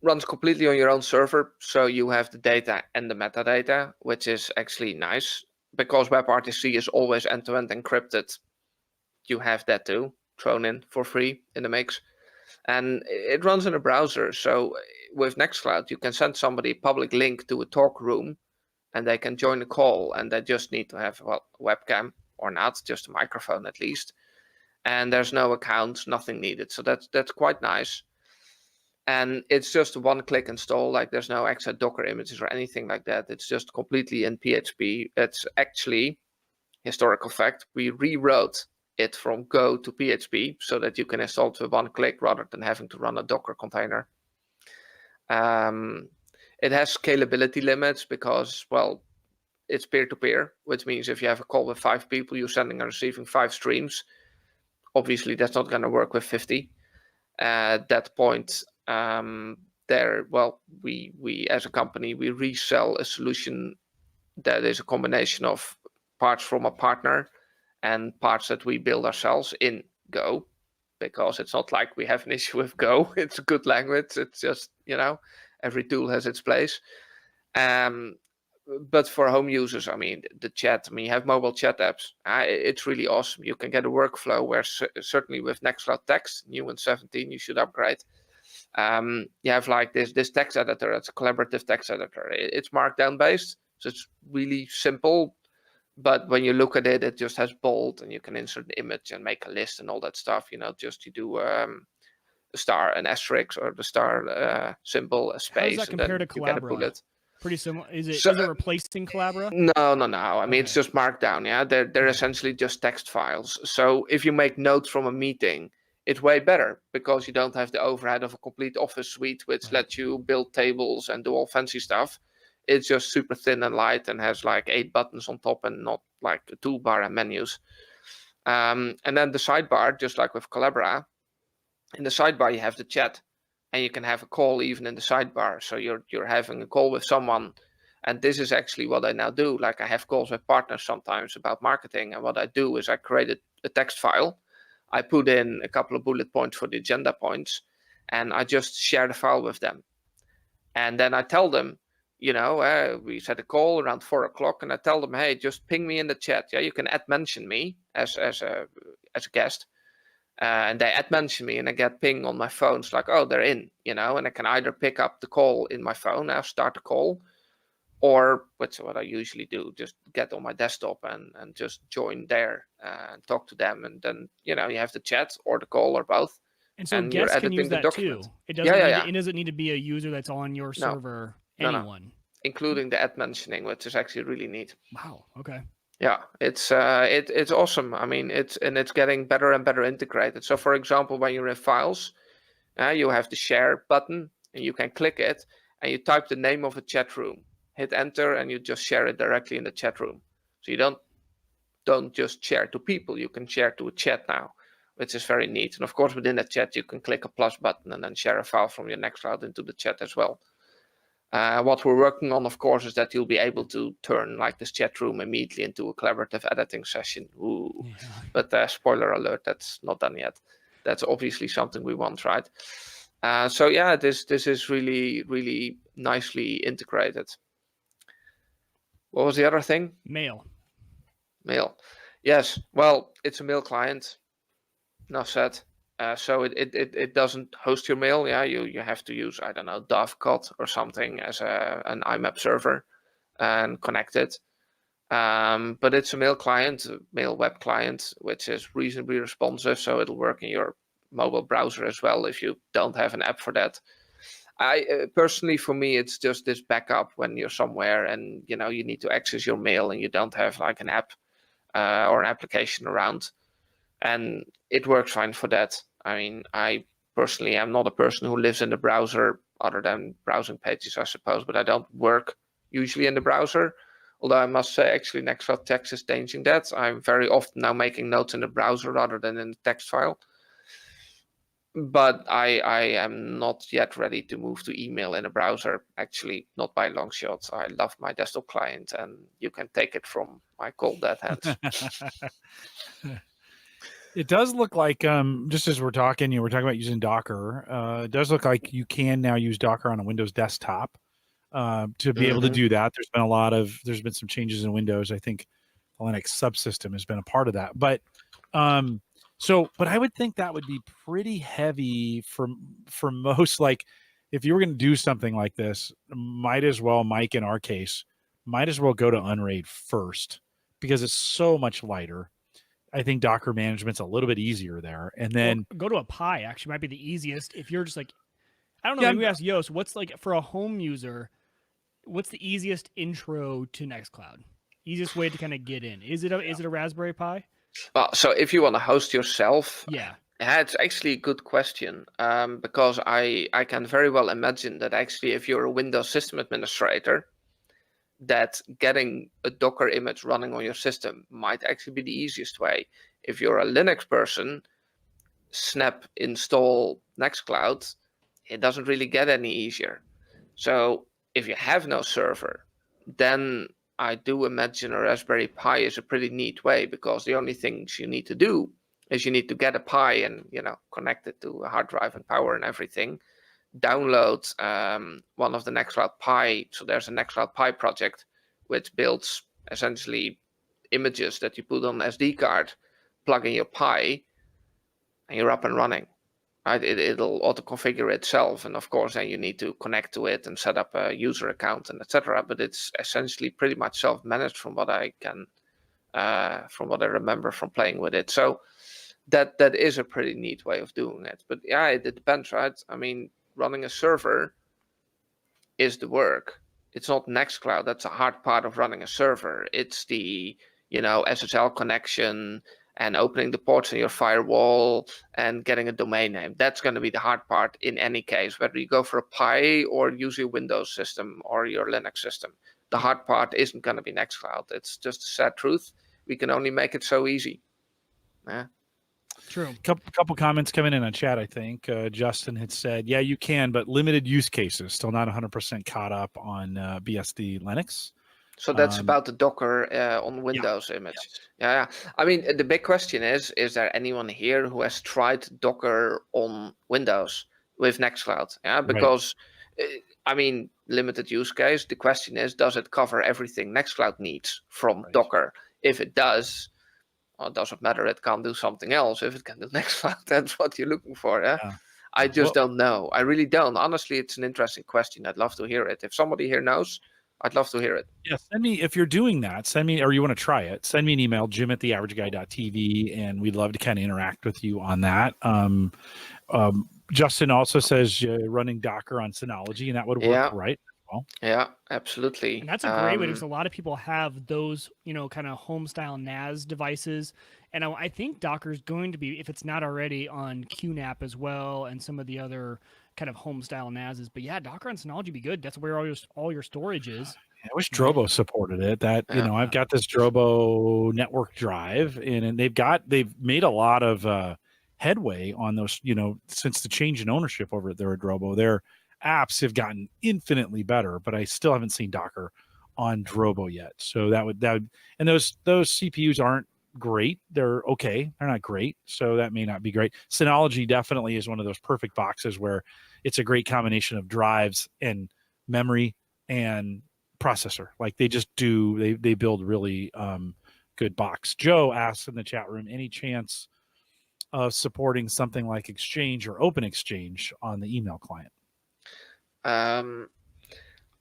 C: Runs completely on your own server, so you have the data and the metadata, which is actually nice. Because WebRTC is always end-to-end encrypted, you have that too, thrown in for free in the mix. And it runs in a browser. So with Nextcloud, you can send somebody a public link to a talk room, and they can join the call, and they just need to have a webcam or not, just a microphone at least. And there's no account, nothing needed. So that's quite nice. And it's just a one-click install. There's no extra Docker images or anything like that. It's just completely in PHP. It's actually, historical fact, we rewrote it from Go to PHP so that you can install it with one click rather than having to run a Docker container. It has scalability limits because, well, it's peer-to-peer, which means if you have a call with 5 people, you're sending and receiving 5 streams. Obviously, that's not going to work with 50. At that point, we as a company, we resell a solution that is a combination of parts from a partner and parts that we build ourselves in Go, because it's not like we have an issue with Go. It's a good language. It's just, every tool has its place. But for home users, I mean, the chat, you have mobile chat apps. It's really awesome. You can get a workflow where certainly with Nextcloud Text, new in 17, you should upgrade. You have like this text editor. It's a collaborative text editor. It's Markdown based, so it's really simple. But when you look at it, it just has bold, and you can insert the image and make a list and all that stuff. You do a star, an asterisk, or the star symbol, a space.
B: How does that compare to
C: you get a
B: Collabora?
C: bullet.
B: Pretty similar. Is it replacing Collabora?
C: No. I mean, It's just Markdown. Yeah, they're essentially just text files. So if you make notes from a meeting, it's way better because you don't have the overhead of a complete Office suite, which lets you build tables and do all fancy stuff. It's just super thin and light and has like 8 buttons on top and not like a toolbar and menus. And then the sidebar, just like with Collabora, in the sidebar you have the chat, and you can have a call even in the sidebar. So you're having a call with someone, and this is actually what I now do. Like I have calls with partners sometimes about marketing, and what I do is I create a text file. I put in a couple of bullet points for the agenda points, and I just share the file with them. And then I tell them, we set a call around 4:00, and I tell them, hey, just ping me in the chat. Yeah, you can mention me as a guest. And they mention me, and I get ping on my phone. It's like, oh, they're in, and I can either pick up the call in my phone, I'll start the call, or which is what I usually do, just get on my desktop and just join there and talk to them. And then, you have the chat or the call or both.
B: And so guests can use that too. It doesn't it doesn't need to be a user that's on your server. Anyone.
C: No. Including the mentioning, which is actually really neat.
B: Wow. Okay.
C: Yeah, it's awesome. I mean, it's getting better and better integrated. So, for example, when you're in files, you have the share button, and you can click it, and you type the name of a chat room, hit enter, and you just share it directly in the chat room. So you don't just share to people; you can share to a chat now, which is very neat. And of course, within that chat, you can click a plus button and then share a file from your Nextcloud into the chat as well. What we're working on, of course, is that you'll be able to turn like this chat room immediately into a collaborative editing session. Ooh. Yeah. But spoiler alert, that's not done yet. That's obviously something we want, right? This is really, really nicely integrated. What was the other thing?
B: Mail.
C: Yes. Well, it's a mail client. Enough said. So it doesn't host your mail. Yeah, you have to use, I don't know, Dovecot or something as an IMAP server and connect it. But it's a mail client, a mail web client, which is reasonably responsive. So it'll work in your mobile browser as well if you don't have an app for that. I personally, for me, it's just this backup when you're somewhere and you need to access your mail and you don't have like an app or an application around. And it works fine for that. I mean, I personally am not a person who lives in the browser other than browsing pages, I suppose, but I don't work usually in the browser. Although I must say, actually, Nextcloud Text is changing that. I'm very often now making notes in the browser rather than in the text file. But I am not yet ready to move to email in a browser, actually, not by long shots. I love my desktop client, and you can take it from my cold dead hands.
A: It does look like, just as we're talking about using Docker. It does look like you can now use Docker on a Windows desktop to be able to do that. There's been some changes in Windows. I think the Linux subsystem has been a part of that. But but I would think that would be pretty heavy for most. Like, if you were going to do something like this, might as well, Mike, in our case, might as well go to Unraid first because it's so much lighter. I think Docker management's a little bit easier there. And then
B: go to a Pi actually might be the easiest if you're just like, I don't know, maybe ask Jos, what's like for a home user, what's the easiest intro to Nextcloud? Easiest way to kind of get in? Is it a Raspberry Pi?
C: Well, so if you want to host yourself,
B: Yeah.
C: it's actually a good question, because I can very well imagine that actually if you're a Windows system administrator, that getting a Docker image running on your system might actually be the easiest way. If you're a Linux person, snap install Nextcloud, it doesn't really get any easier. So if you have no server, then I do imagine a Raspberry Pi is a pretty neat way, because the only things you need to do is you need to get a Pi and connect it to a hard drive and power and everything. Download one of the Nextcloud Pi. So there's a Nextcloud Pi project which builds essentially images that you put on an SD card, plug in your Pi, and you're up and running. Right? It'll auto-configure itself, and of course then you need to connect to it and set up a user account and etc. But it's essentially pretty much self-managed from what I remember from playing with it. So that is a pretty neat way of doing it. But yeah, it depends, right? I mean, running a server is the work. It's not Nextcloud. That's a hard part of running a server. It's the SSL connection and opening the ports in your firewall and getting a domain name. That's going to be the hard part in any case, whether you go for a Pi or use your Windows system or your Linux system. The hard part isn't going to be Nextcloud. It's just a sad truth. We can only make it so easy. Yeah.
B: True.
A: Couple comments coming in on chat, I think. Justin had said, yeah, you can, but limited use cases. Still not 100% caught up on BSD Linux.
C: So that's about the Docker on Windows image. Yeah. I mean, the big question is there anyone here who has tried Docker on Windows with Nextcloud? Yeah, because, I mean, limited use case. The question is, does it cover everything Nextcloud needs from Docker? If it does, well, it doesn't matter. It can't do something else. If it can do Nextcloud, that's what you're looking for. Yeah. I just don't know. I really don't. Honestly, it's an interesting question. I'd love to hear it. If somebody here knows, I'd love to hear it.
A: Yeah, send me, if you're doing that, send me, or you want to try it, send me an email, jim@theaverageguy.tv, and we'd love to kind of interact with you on that. Justin also says running Docker on Synology, and that would work, right? Well,
C: yeah, absolutely.
B: And that's a great way, because a lot of people have those, kind of home style NAS devices. And I think Docker is going to be, if it's not already, on QNAP as well, and some of the other kind of home style NASs. But yeah, Docker on Synology would be good. That's where all your storage is.
A: I wish Drobo supported it. I've got this Drobo network drive, and they've made a lot of headway on those, since the change in ownership over there at Drobo. Their apps have gotten infinitely better, but I still haven't seen Docker on Drobo yet. So that would, and those CPUs aren't great. They're okay. They're not great. So that may not be great. Synology definitely is one of those perfect boxes where it's a great combination of drives and memory and processor. Like they just do, they build really good box. Joe asks in the chat room, any chance of supporting something like Exchange or Open Exchange on the email client?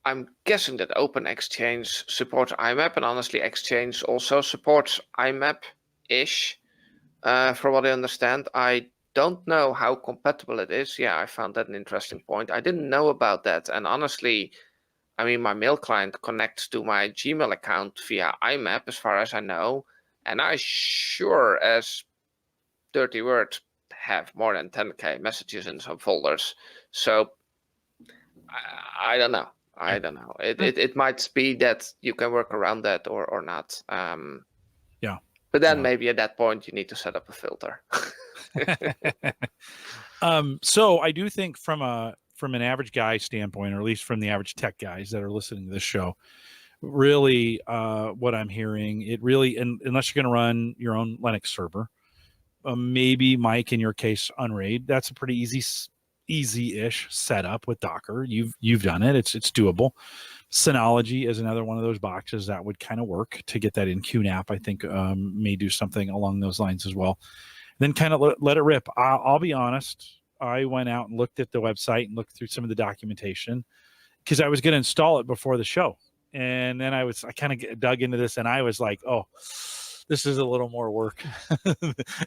C: I'm guessing that Open Exchange supports IMAP, and honestly, Exchange also supports IMAP-ish, for what I understand. I don't know how compatible it is. Yeah, I found that an interesting point. I didn't know about that, and honestly, I mean, my mail client connects to my Gmail account via IMAP, as far as I know, and I sure as dirty word have more than 10K messages in some folders. So I don't know. I don't know. It might be that you can work around that or not.
A: Yeah.
C: But then maybe at that point you need to set up a filter.
A: So I do think from an average guy standpoint, or at least from the average tech guys that are listening to this show, really what I'm hearing, it really, unless you're going to run your own Linux server, maybe Mike, in your case, Unraid, that's a pretty easy-ish setup with Docker. You've done it. It's doable. Synology is another one of those boxes that would kind of work to get that in QNAP. I think may do something along those lines as well. Then kind of let it rip. I'll be honest. I went out and looked at the website and looked through some of the documentation because I was going to install it before the show. And then I kind of dug into this and I was like, oh, this is a little more work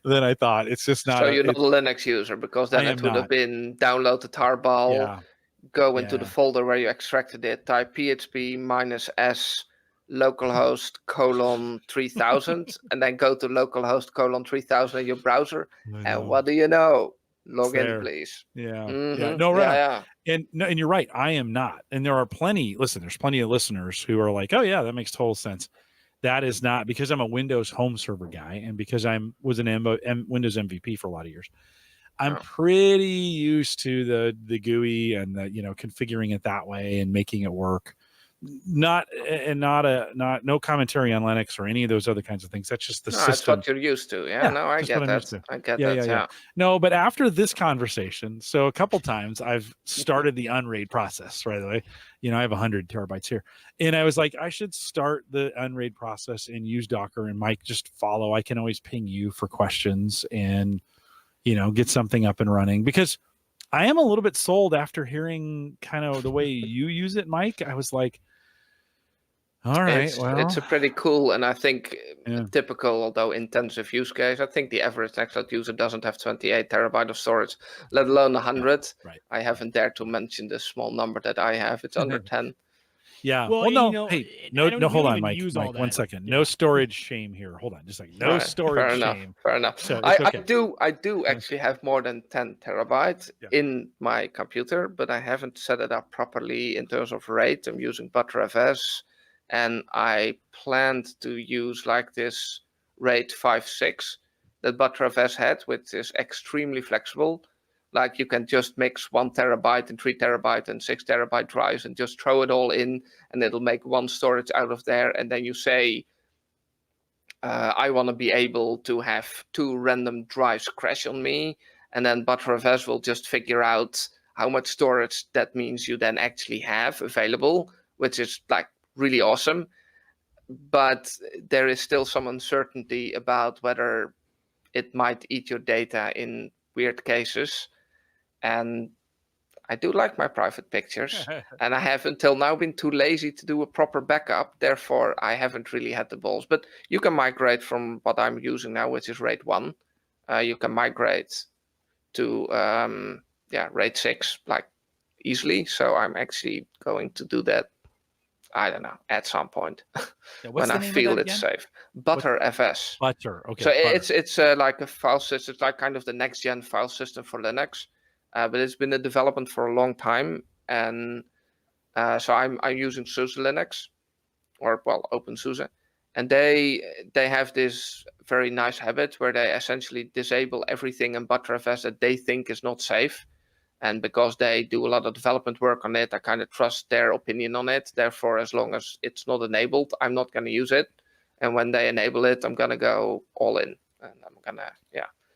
A: than I thought. It's just not.
C: So you're not a Linux user, because then it would have been download the tarball, go into the folder where you extracted it, type php -s localhost :3000 and then go to localhost :3000 in your browser. And what do you know? Log in, please.
A: Yeah.
C: Mhm.
A: No, right.
C: Yeah.
A: And you're right. I am not. And there are there's plenty of listeners who are like, oh yeah, that makes total sense. That is not because I'm a Windows home server guy, and because was an Windows MVP for a lot of years. I'm pretty used to the GUI and the, configuring it that way and making it work. No commentary on Linux or any of those other kinds of things. That's just the system.
C: That's what you're used to. Yeah, no, I
A: just
C: get
A: what I'm used
C: that.
A: to.
C: I get that. Yeah.
A: No, but after this conversation, so a couple times I've started the unraid process right away. I have 100 terabytes here. And I was like, I should start the unraid process and use Docker, and Mike just follow. I can always ping you for questions and, get something up and running, because I am a little bit sold after hearing kind of the way you use it, Mike. I was like, all right,
C: it's a pretty cool, and I think typical, although intensive use case. I think the average Nextcloud user doesn't have 28 terabyte of storage, let alone 100.
A: Right.
C: I haven't dared to mention the small number that I have. It's under 10.
A: Yeah.
B: Well,
A: no. No. Hold on, Mike. 1 second. No storage shame here. Hold on, just like no storage shame.
C: Fair enough.
A: So
C: I do actually have more than 10 terabytes in my computer, but I haven't set it up properly in terms of RAID. I'm using Btrfs. And I planned to use like this RAID 5.6 that Btrfs had, which is extremely flexible. Like you can just mix 1 terabyte and 3 terabyte and 6 terabyte drives and just throw it all in, and it'll make one storage out of there. And then you say, I want to be able to have 2 random drives crash on me. And then Btrfs will just figure out how much storage that means you then actually have available, which is like really awesome. But there is still some uncertainty about whether it might eat your data in weird cases. And I do like my private pictures, and I have until now been too lazy to do a proper backup. Therefore, I haven't really had the balls. But you can migrate from what I'm using now, which is RAID 1. You can migrate to RAID 6 like easily. So I'm actually going to do that, I don't know, at some point when I feel it's safe. Btrfs.
A: Butter. Okay.
C: So it's like a file system. It's like kind of the next gen file system for Linux, but it's been in development for a long time. And so I'm using SUSE Linux, or OpenSUSE, and they have this very nice habit where they essentially disable everything in Btrfs that they think is not safe. And because they do a lot of development work on it, I kind of trust their opinion on it. Therefore, as long as it's not enabled, I'm not going to use it. And when they enable it, I'm going to go all in. And I'm going to,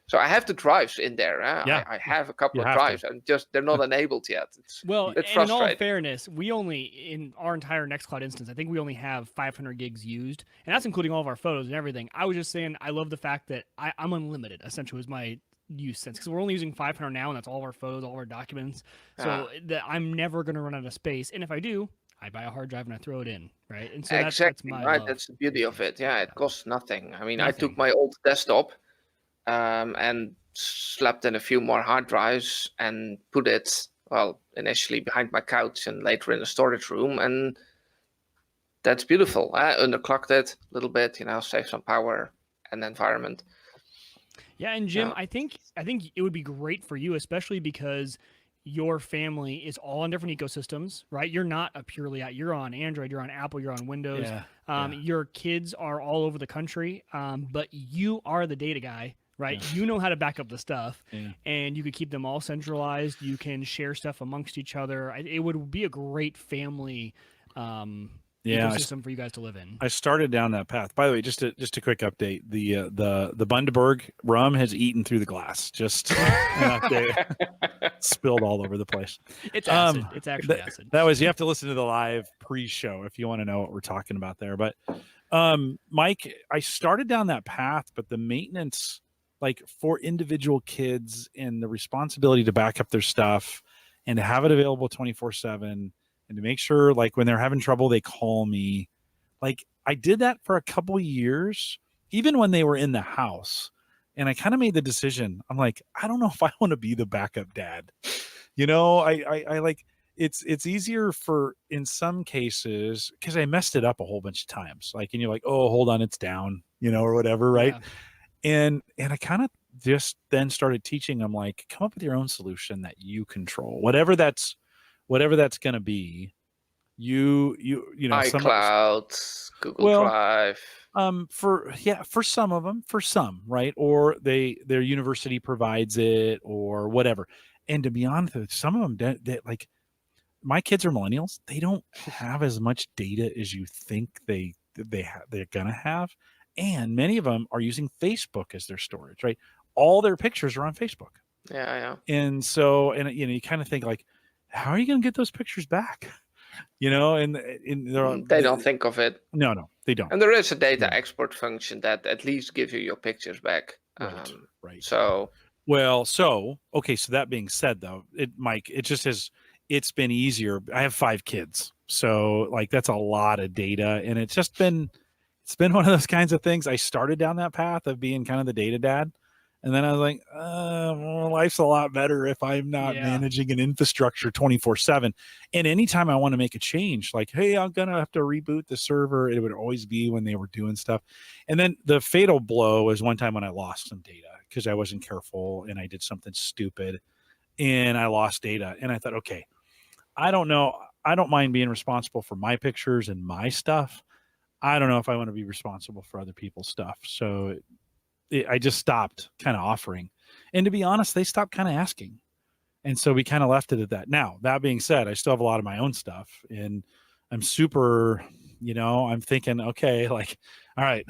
C: So I have the drives in there. I have a couple of drives, and they're not enabled yet. It's frustrating.
B: In all fairness, we only, in our entire Nextcloud instance, I think we only have 500 gigs used. And that's including all of our photos and everything. I was just saying, I love the fact that I'm unlimited, essentially, was my use sense, because we're only using 500 now, and that's all of our photos, all of our documents. So that I'm never going to run out of space. And if I do, I buy a hard drive and I throw it in, right? And so that's my
C: right.
B: love.
C: That's the beauty of it. Yeah, it costs nothing. I mean, I took my old desktop and slapped in a few more hard drives and put it, initially behind my couch and later in a storage room, and that's beautiful. Underclocked it a little bit, save some power and environment.
B: Yeah, and Jim, I think it would be great for you, especially because your family is all on different ecosystems, right? You're not you're on Android, you're on Apple, you're on Windows. Your kids are all over the country, but you are the data guy, right? You know how to back up the stuff, and you could keep them all centralized. You can share stuff amongst each other. It would be a great family ecosystem for you guys to live in.
A: I started down that path. By the way, just a quick update: the Bundaberg rum has eaten through the glass. Just an update. Spilled all over the place.
B: It's acid. It's actually acid.
A: That was, you have to listen to the live pre-show if you want to know what we're talking about there. But Mike, I started down that path, but the maintenance, like for individual kids and the responsibility to back up their stuff and to have it available 24/7. And to make sure, like, when they're having trouble, they call me. Like, I did that for a couple of years, even when they were in the house. And I kind of made the decision. I'm like, I don't know if I want to be the backup dad. I like, it's easier for in some cases because I messed it up a whole bunch of times. Like, and you're like, oh, hold on, it's down, or whatever, right?
B: Yeah.
A: And I kind of just then started teaching them, like, come up with your own solution that you control, whatever that's going to be. You know,
C: iCloud, Google Drive.
A: For some of them, right, or their university provides it or whatever. And to be honest with you, some of them that like my kids are millennials, they don't have as much data as you think they're gonna have, and many of them are using Facebook as their storage, right? All their pictures are on Facebook.
C: Yeah.
A: And so, and you kind of think like, how are you going to get those pictures back? And
C: they don't think of it.
A: No, they don't.
C: And there is a data export function that at least gives you your pictures back.
A: Right.
C: So,
A: okay. So that being said, though, Mike, it's been easier. I have 5 kids, so like that's a lot of data, and it's been one of those kinds of things. I started down that path of being kind of the data dad. And then I was like, life's a lot better if I'm not managing an infrastructure 24/7. And anytime I want to make a change, like, hey, I'm going to have to reboot the server, it would always be when they were doing stuff. And then the fatal blow was one time when I lost some data because I wasn't careful and I did something stupid and I lost data. And I thought, okay, I don't know. I don't mind being responsible for my pictures and my stuff. I don't know if I want to be responsible for other people's stuff. So I just stopped kind of offering. And to be honest, they stopped kind of asking. And so we kind of left it at that. Now, that being said, I still have a lot of my own stuff and I'm super, I'm thinking, okay, like, all right,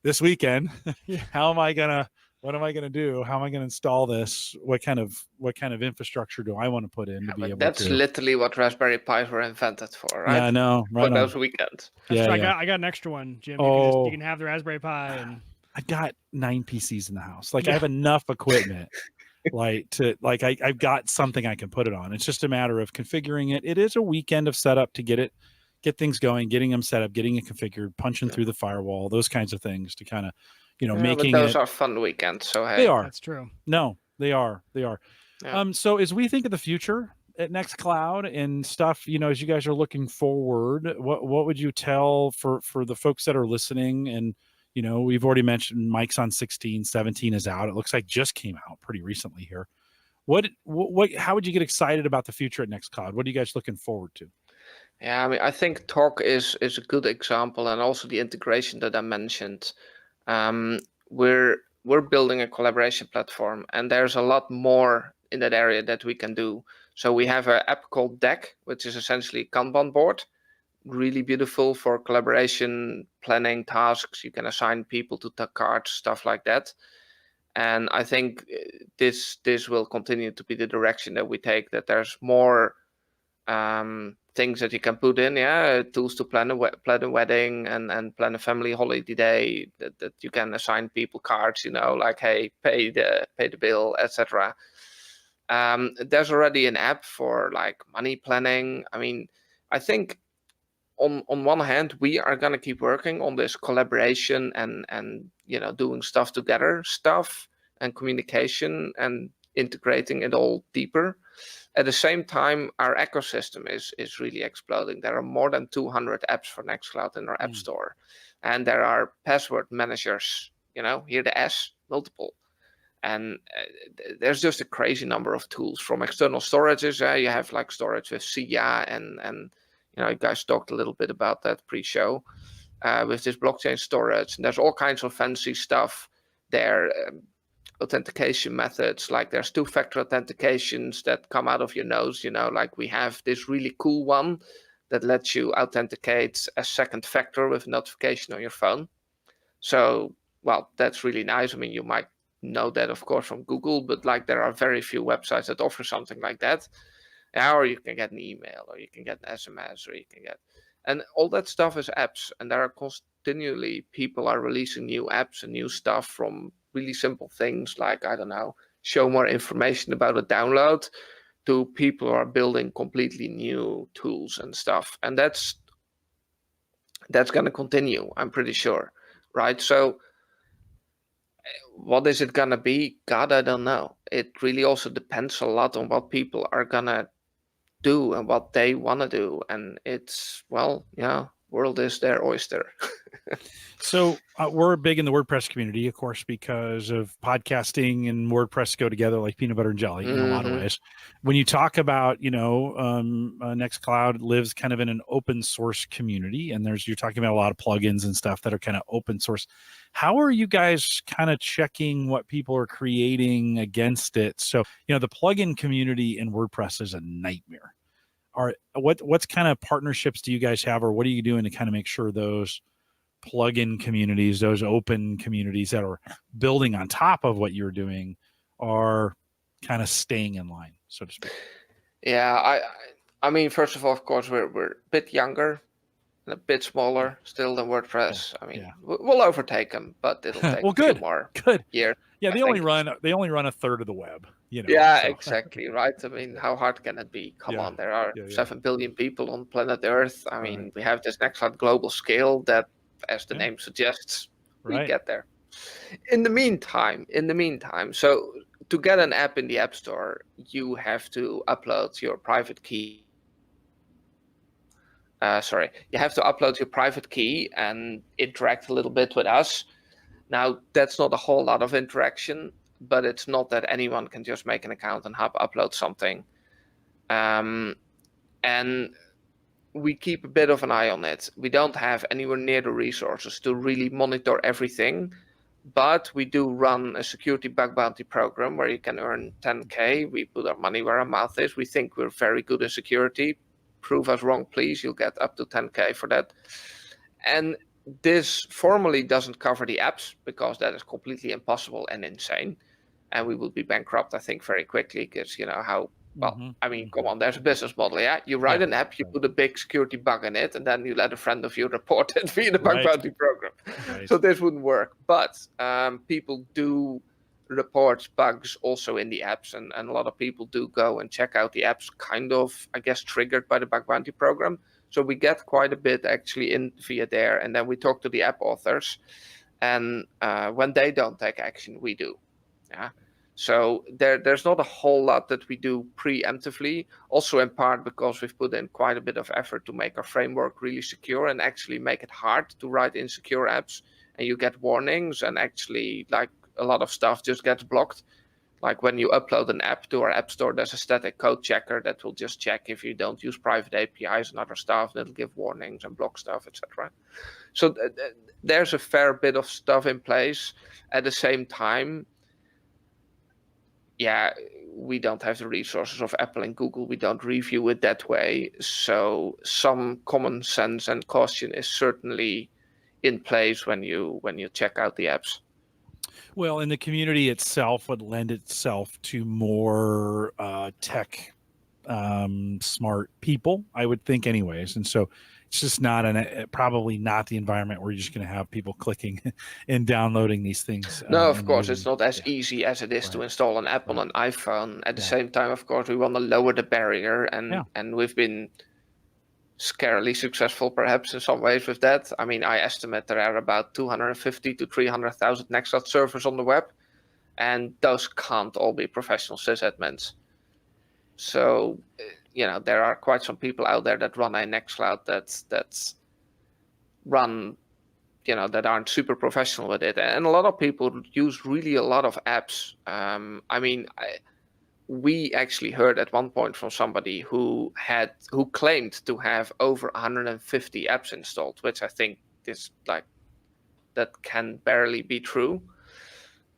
A: this weekend, what am I going to do? How am I going to install this? What kind of infrastructure do I want to put in to be able to?
C: That's literally what Raspberry Pis were invented for, right?
A: Yeah, I know. Right
C: for those weekends.
B: That's true. I got an extra one, Jim. You can have the Raspberry Pi and
A: I got 9 PCs in the house. Like I have enough equipment, I've got something I can put it on. It's just a matter of configuring it. It is a weekend of setup to get things going, getting them set up, getting it configured, punching through the firewall, those kinds of things to kind of, making
C: but those are fun weekends. So hey,
A: they are.
B: That's true.
A: No, they are. Yeah. So as we think of the future at Nextcloud and stuff, as you guys are looking forward, what would you tell for the folks that are listening? And we've already mentioned Mike's on 16, 17 is out. It looks like just came out pretty recently here. How would you get excited about the future at Nextcloud? What are you guys looking forward to?
C: Yeah, I mean, I think Talk is a good example, and also the integration that I mentioned. We're building a collaboration platform, and there's a lot more in that area that we can do. So we have an app called Deck, which is essentially a Kanban board. Really beautiful for collaboration, planning tasks. You can assign people to cards, stuff like that. And I think this will continue to be the direction that we take, that there's more things that you can put in, tools to plan a wedding and plan a family holiday day, that you can assign people cards, like, hey, pay the bill, etc. There's already an app for like money planning. I mean, I think on one hand, we are going to keep working on this collaboration and doing stuff together and communication and integrating it all deeper. At the same time, our ecosystem is really exploding. There are more than 200 apps for Nextcloud in our app store, and there are password managers, here the S, multiple. And there's just a crazy number of tools from external storages. You have like storage with SIA and you guys talked a little bit about that pre-show with this blockchain storage. And there's all kinds of fancy stuff there. Authentication methods, like there's 2-factor authentications that come out of your nose, like we have this really cool one that lets you authenticate a second factor with a notification on your phone. So, well, that's really nice. I mean, you might know that, of course, from Google, but like there are very few websites that offer something like that. Or you can get an email, or you can get an SMS, or you can get, and all that stuff is apps. And there are continually people are releasing new apps and new stuff, from really simple things like, I don't know, show more information about a download, to people who are building completely new tools and stuff. And that's going to continue, I'm pretty sure, right? So what is it going to be? God, I don't know. It really also depends a lot on what people are going to do and what they want to do. And it's, well, yeah, world is their oyster.
A: So we're big in the WordPress community, of course, because of podcasting and WordPress go together like peanut butter and jelly in a lot of ways. When you talk about, Nextcloud lives kind of in an open source community, and you're talking about a lot of plugins and stuff that are kind of open source. How are you guys kind of checking what people are creating against it? So, the plugin community in WordPress is a nightmare. What's kind of partnerships do you guys have, or what are you doing to kind of make sure those plugin communities, those open communities that are building on top of what you're doing, are kind of staying in line, so to speak?
C: Yeah, I mean, first of all, of course, we're a bit younger and a bit smaller still than WordPress. I mean, we'll overtake them, but it'll take a few more years.
A: Yeah, they only run a third of the web.
C: Yeah, exactly, right. I mean, how hard can it be? Come on, there are 7 billion people on planet Earth. I mean, we have this Nextcloud global scale that, as the name suggests, we get there. In the meantime, so to get an app in the App Store, you have to upload your private key. You have to upload your private key and interact a little bit with us. Now, that's not a whole lot of interaction, but it's not that anyone can just make an account and upload something. And we keep a bit of an eye on it. We don't have anywhere near the resources to really monitor everything, but we do run a security bug bounty program where you can earn 10K. We put our money where our mouth is. We think we're very good in security. Prove us wrong, please. You'll get up to 10K for that. And this formally doesn't cover the apps because that is completely impossible and insane. And we will be bankrupt, I think, very quickly because, how. Well, I mean, come on, there's a business model, yeah? You write an app, you put a big security bug in it, and then you let a friend of you report it via the bug bounty program. So this wouldn't work. But people do report bugs also in the apps, and a lot of people do go and check out the apps, kind of, I guess, triggered by the bug bounty program. So we get quite a bit actually in via there, and then we talk to the app authors, and when they don't take action, we do. Yeah. So there's not a whole lot that we do preemptively, also in part because we've put in quite a bit of effort to make our framework really secure and actually make it hard to write insecure apps. And you get warnings, and actually, like, a lot of stuff just gets blocked. Like when you upload an app to our app store, there's a static code checker that will just check if you don't use private APIs and other stuff. That'll give warnings and block stuff, etc. So there's a fair bit of stuff in place. At the same time, yeah, we don't have the resources of Apple and Google. We don't review it that way. So some common sense and caution is certainly in place when you check out the apps.
A: Well, and the community itself would lend itself to more tech smart people, I would think, anyways. And so it's just probably not the environment where you're just going to have people clicking and downloading these things.
C: No, of course, it's not as easy as it is to install an app on an iPhone. At the same time, of course, we want to lower the barrier, and we've been scarily successful, perhaps, in some ways with that. I mean, I estimate there are about 250 to 300,000 Nextcloud servers on the web, and those can't all be professional sysadmins. So, there are quite some people out there that run a Nextcloud that's run, that aren't super professional with it. And a lot of people use really a lot of apps. I mean, we actually heard at one point from somebody who claimed to have over 150 apps installed, which I think is that can barely be true.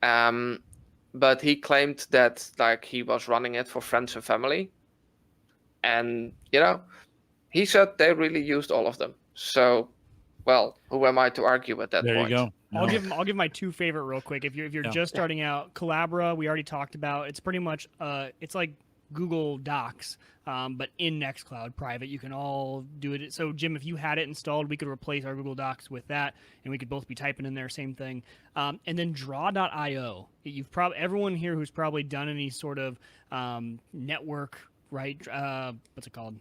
C: But he claimed that he was running it for friends and family. And, he said they really used all of them. So, well, who am I to argue at that point?
A: There you go.
B: No. I'll give my two favorite real quick. If you're just starting out, Collabora, we already talked about. It's pretty much it's like Google Docs, but in Nextcloud private. You can all do it. So Jim, if you had it installed, we could replace our Google Docs with that, and we could both be typing in there, same thing. And then Draw.io. You've probably everyone here who's probably done any sort of network, right? What's it called?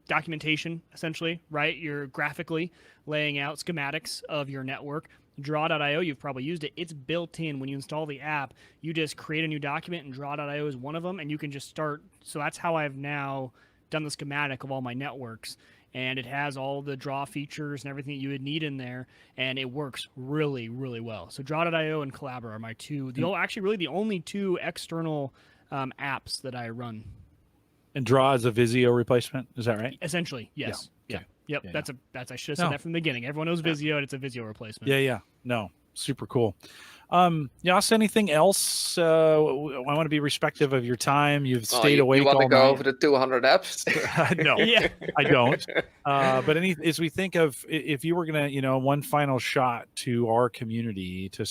B: Documentation, essentially, right? You're graphically laying out schematics of your network. Draw.io, you've probably used it. It's built in. When you install the app, you just create a new document, and Draw.io is one of them, and you can just start. So that's how I've now done the schematic of all my networks, and it has all the draw features and everything that you would need in there, and it works really, really well. So Draw.io and Collabor are my two, actually really the only two external apps that I run.
A: And Draw is a Visio replacement, is that right?
B: Essentially, yes.
A: Yeah.
B: Okay. Yep.
A: Yeah,
B: That's I should have said that from the beginning. Everyone knows Visio, and it's a Visio replacement.
A: Yeah. No, super cool. Jos, anything else? I want to be respective of your time. You've stayed awake all night.
C: You want to go over the 200 apps?
A: No, I don't. But as we think of, if you were going to, one final shot to our community to,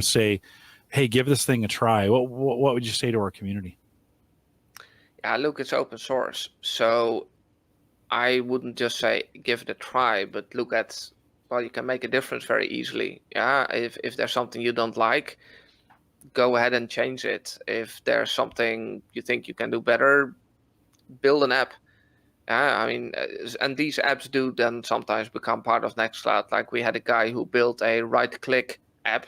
A: say, hey, give this thing a try, what would you say to our community?
C: Yeah, look, it's open source. So I wouldn't just say give it a try, but look at, well, you can make a difference very easily. Yeah, if there's something you don't like, go ahead and change it. If there's something you think you can do better, build an app. And these apps do then sometimes become part of Nextcloud. Like we had a guy who built a right-click app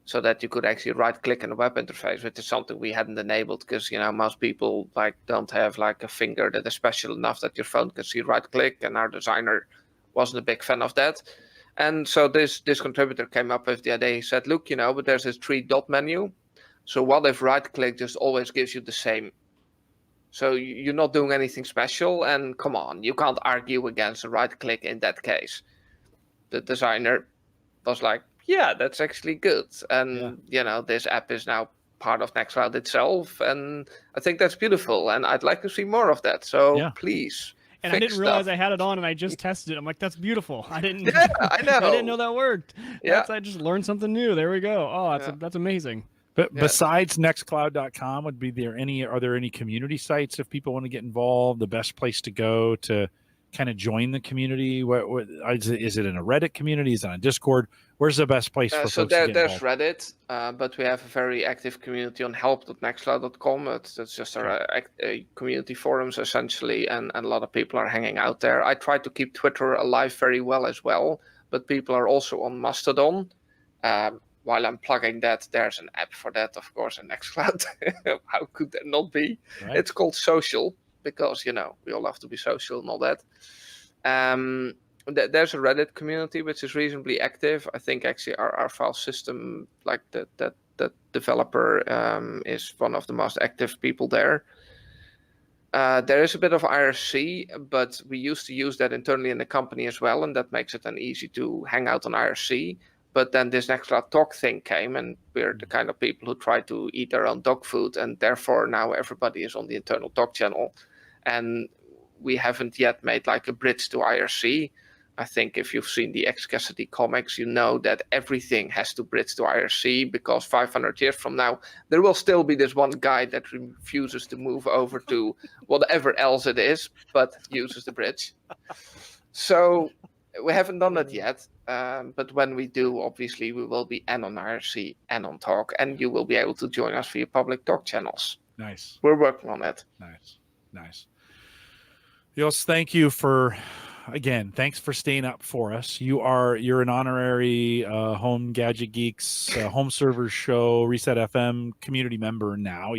C: so that you could actually right-click in the web interface, which is something we hadn't enabled because, most people don't have a finger that is special enough that your phone can see right-click, and our designer wasn't a big fan of that. And so this contributor came up with the idea. He said, look, but there's this 3-dot menu. So what if right-click just always gives you the same? So you're not doing anything special, and come on, you can't argue against a right-click in that case. The designer was like, yeah, that's actually good. And, this app is now part of Nextcloud itself. And I think that's beautiful. And I'd like to see more of that. So please.
B: And I didn't realize I had it on, and I just tested it. I'm like, that's beautiful. I didn't.
C: Yeah, I know.
B: I didn't know that worked.
C: Yeah.
B: I just learned something new. There we go. Oh, that's amazing.
A: But besides Nextcloud.com, are there any community sites if people want to get involved? The best place to go to kind of join the community? What is it in a Reddit community? Is it on Discord? Where's the best place for folks to get
C: there's
A: involved?
C: Reddit, but we have a very active community on help.nextcloud.com. It's just a community forums essentially, and a lot of people are hanging out there. I try to keep Twitter alive very well as well, but people are also on Mastodon. While I'm plugging that, there's an app for that, of course, in Nextcloud. How could there not be? Right. It's called Social, because, we all have to be social and all that. There's a Reddit community, which is reasonably active. I think actually our file system, that developer is one of the most active people there. There is a bit of IRC, but we used to use that internally in the company as well, and that makes it then easy to hang out on IRC. But then this Nextcloud Talk thing came, and we're the kind of people who try to eat their own dog food, and therefore now everybody is on the internal Talk channel. And we haven't yet made a bridge to IRC. I think if you've seen the X-Cassidy comics, you know that everything has to bridge to IRC, because 500 years from now, there will still be this one guy that refuses to move over to whatever else it is, but uses the bridge. So we haven't done that yet. But when we do, obviously, we will be on IRC and on Talk, and you will be able to join us via public Talk channels.
A: Nice.
C: We're working on that.
A: Nice. Jos, thanks for staying up for us. You're an honorary Home Gadget Geeks Home Servers Show Reset FM community member now.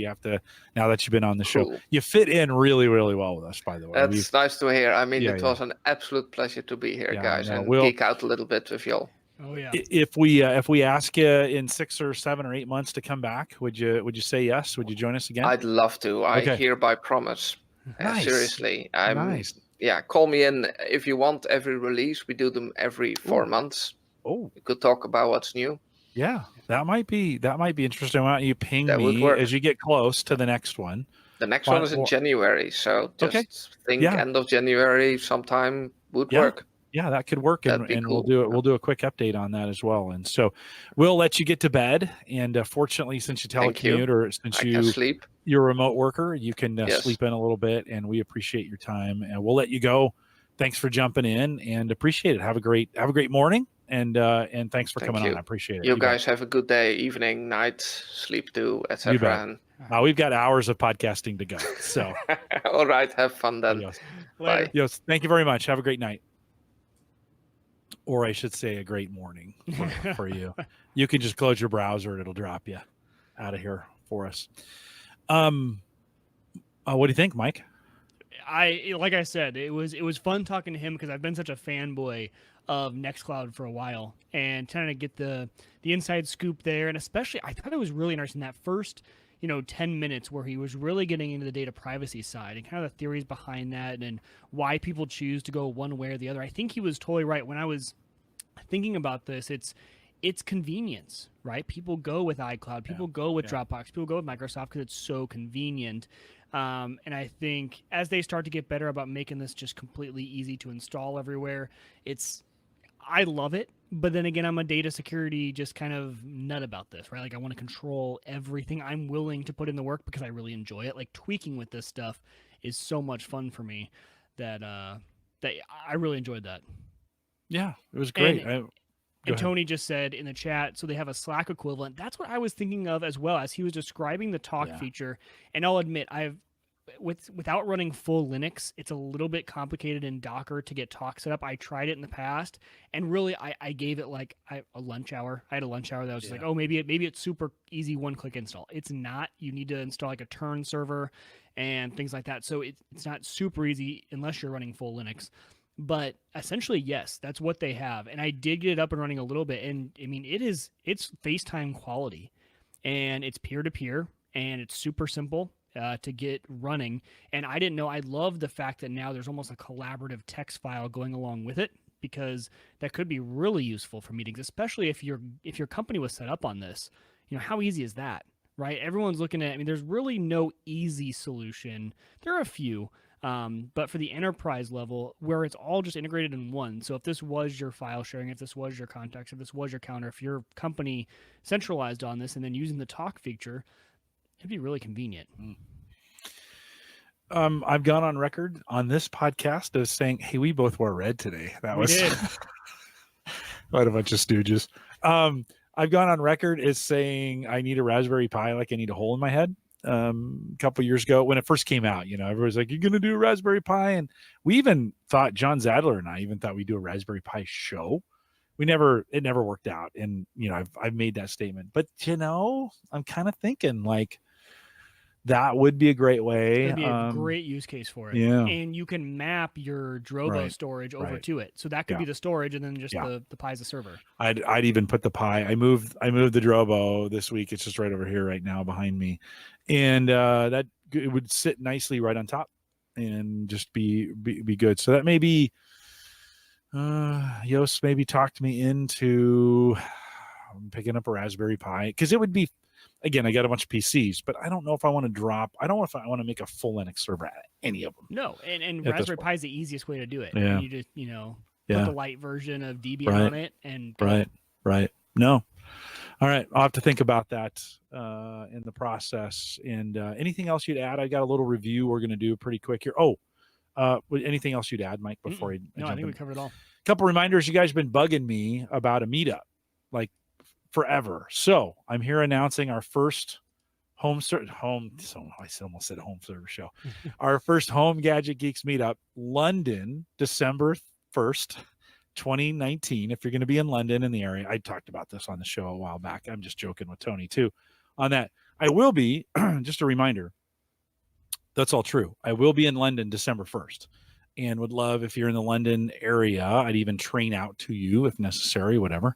A: Now that you've been on the show, you fit in really, really well with us, by the way.
C: That's nice to hear. It was an absolute pleasure to be here, guys, and geek out a little bit with y'all.
B: Oh yeah.
A: If we ask you in 6 or 7 or 8 months to come back, would you say yes? Would you join us again?
C: I'd love to. I hereby promise.
A: Nice.
C: Seriously,
A: nice.
C: Yeah, call me in if you want. Every release, we do them every 4 months.
A: Oh,
C: we could talk about what's new.
A: Yeah, that might be interesting. Why don't you ping me as you get close to the next one?
C: The next one is in January, so just think end of January sometime would work.
A: Yeah, that could work, and cool. We'll do a quick update on that as well. And so we'll let you get to bed. And fortunately, since you telecommute or since you're a remote worker, you can sleep in a little bit. And we appreciate your time. And we'll let you go. Thanks for jumping in, and appreciate it. Have a great morning, and thanks for coming on. I appreciate it.
C: You guys have a good day, evening, night, sleep too, etc.
A: We've got hours of podcasting to go. So
C: all right, have fun then.
A: Bye. Yes, thank you very much. Have a great night. or I should say a great morning for you. You can just close your browser and it'll drop you out of here for us. What do you think, Mike?
B: Like I said, it was fun talking to him because I've been such a fanboy of Nextcloud for a while and trying to get the inside scoop there. And especially, I thought it was really interesting that first 10 minutes where he was really getting into the data privacy side and kind of the theories behind that and why people choose to go one way or the other. I think he was totally right. When I was thinking about this, it's convenience, right? People go with iCloud, people go with Dropbox, people go with Microsoft because it's so convenient. And I think as they start to get better about making this just completely easy to install everywhere, I love it. But then again, I'm a data security just kind of nut about this, right? Like I want to control everything. I'm willing to put in the work because I really enjoy it. Like tweaking with this stuff is so much fun for me that I really enjoyed that.
A: Yeah, it was great.
B: And Tony just said in the chat, so they have a Slack equivalent. That's what I was thinking of as well as he was describing the talk feature. And I'll admit, without running full Linux, it's a little bit complicated in Docker to get talk set up. I tried it in the past, and really, I gave it like a lunch hour. I had a lunch hour that was just like, oh, maybe it's super easy one-click install. It's not. You need to install like a turn server and things like that. So it's not super easy unless you're running full Linux. But essentially, yes, that's what they have. And I did get it up and running a little bit. And I mean, it's FaceTime quality, and it's peer-to-peer, and it's super simple to get running. And I didn't know. I love the fact that now there's almost a collaborative text file going along with it, because that could be really useful for meetings, especially if your company was set up on this. How easy is that, right? Everyone's looking at. I mean, there's really no easy solution. There are a few. But for the enterprise level, where it's all just integrated in one. So if this was your file sharing, if this was your contacts, if this was your calendar, if your company centralized on this and then using the talk feature, it'd be really convenient.
A: I've gone on record on this podcast as saying, hey, we both wore red today. We did. Quite a bunch of stooges. I've gone on record as saying I need a Raspberry Pi, like I need a hole in my head. A couple years ago when it first came out, everybody's like, you're going to do a Raspberry Pi. And we even thought, John Zadler and I even thought we'd do a Raspberry Pi show. It never worked out. And, I've made that statement, but I'm kind of thinking like that would be a great way.
B: It'd be a great use case for it.
A: Yeah.
B: And you can map your Drobo storage over to it. So that could be the storage and then just the Pi as a server.
A: I'd even put the Pi. I moved the Drobo this week. It's just right over here right now behind me. And that it would sit nicely right on top and just be good. So that maybe Jos maybe talked me into picking up a Raspberry Pi, because it would be, again, I got a bunch of PCs, but I don't know if I want to drop. I don't know if I want to make a full Linux server at any of them.
B: No, and Raspberry Pi is the easiest way to do it.
A: Yeah.
B: You just put the light version of Debian on it and
A: right. No. All right, I'll have to think about that in the process. And anything else you'd add? I got a little review we're going to do pretty quick here. Anything else you'd add, Mike, before
B: I think we covered it all.
A: A couple reminders. You guys have been bugging me about a meetup like forever. So I'm here announcing our first I almost said home server show. Our first Home Gadget Geeks meetup, London, December 1st. 2019. If you're going to be in London in the area, I talked about this on the show a while back. I'm just joking with Tony too on that. I will be, just a reminder, that's all true. I will be in London December 1st and would love if you're in the London area. I'd even train out to you if necessary, whatever.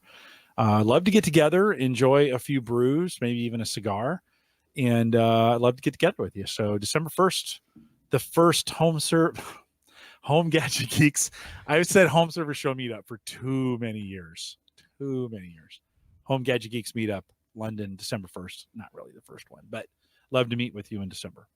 A: Love to get together, enjoy a few brews, maybe even a cigar, and I'd love to get together with you. So December 1st, the first Home Gadget Geeks. I've said home server show meetup for too many years. Home Gadget Geeks meetup, London, December 1st. Not really the first one, but love to meet with you in December.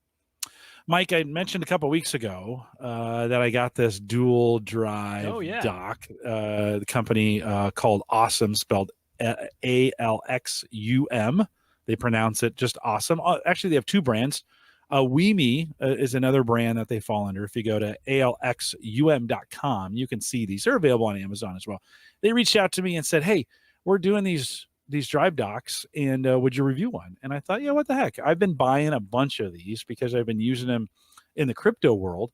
A: Mike, I mentioned a couple weeks ago that I got this dual drive dock. The company called Alxum, spelled Alxum. They pronounce it just awesome. Actually, they have two brands. Weeme is another brand that they fall under. If you go to alxum.com, you can see these. They're available on Amazon as well. They reached out to me and said, hey, we're doing these drive docks, and would you review one? And I thought, what the heck? I've been buying a bunch of these because I've been using them in the crypto world.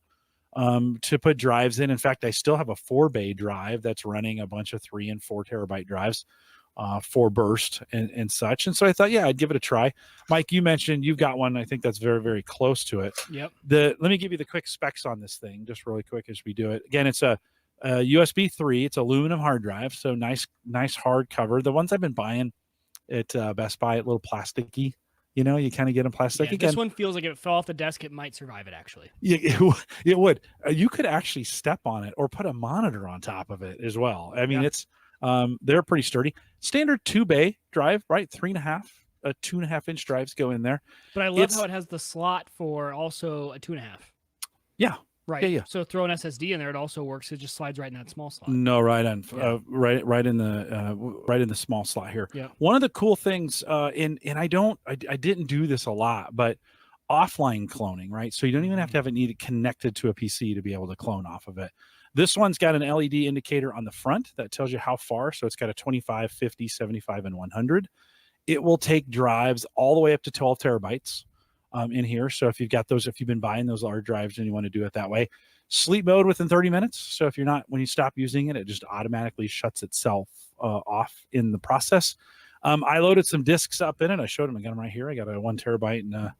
A: to put drives in. In fact, I still have a 4-bay drive that's running a bunch of 3 and 4 terabyte drives for burst and such. And so I thought, yeah, I'd give it a try. Mike, you mentioned you've got one. I think that's very, very close to it.
B: Yep.
A: Let me give you the quick specs on this thing, just really quick as we do it. Again, it's a USB 3. It's aluminum hard drive, so nice hard cover. The ones I've been buying at Best Buy, a little plasticky. You know, you kind of get them plastic.
B: Yeah, this one feels like if it fell off the desk, it might survive it, actually.
A: Yeah, it would. You could actually step on it or put a monitor on top of it as well. I mean, it's they're pretty sturdy. Standard 2-bay drive, right? 3.5, 2.5-inch drives go in there.
B: But I love how it has the slot for also a 2.5.
A: Yeah.
B: Right.
A: Yeah.
B: So throw an SSD in there, it also works. It just slides right in that small slot.
A: No, right on, right in the small slot here.
B: Yeah.
A: One of the cool things, and I didn't do this a lot, but offline cloning, right? So you don't even have to have it needed connected to a PC to be able to clone off of it. This one's got an LED indicator on the front that tells you how far. So it's got a 25, 50, 75, and 100. It will take drives all the way up to 12 terabytes. In here. So if you've got those, if you've been buying those large drives and you want to do it that way, sleep mode within 30 minutes. So if you're not, when you stop using it, it just automatically shuts itself off in the process. I loaded some discs up in it. I showed them. I got them right here. I got a 1 terabyte and a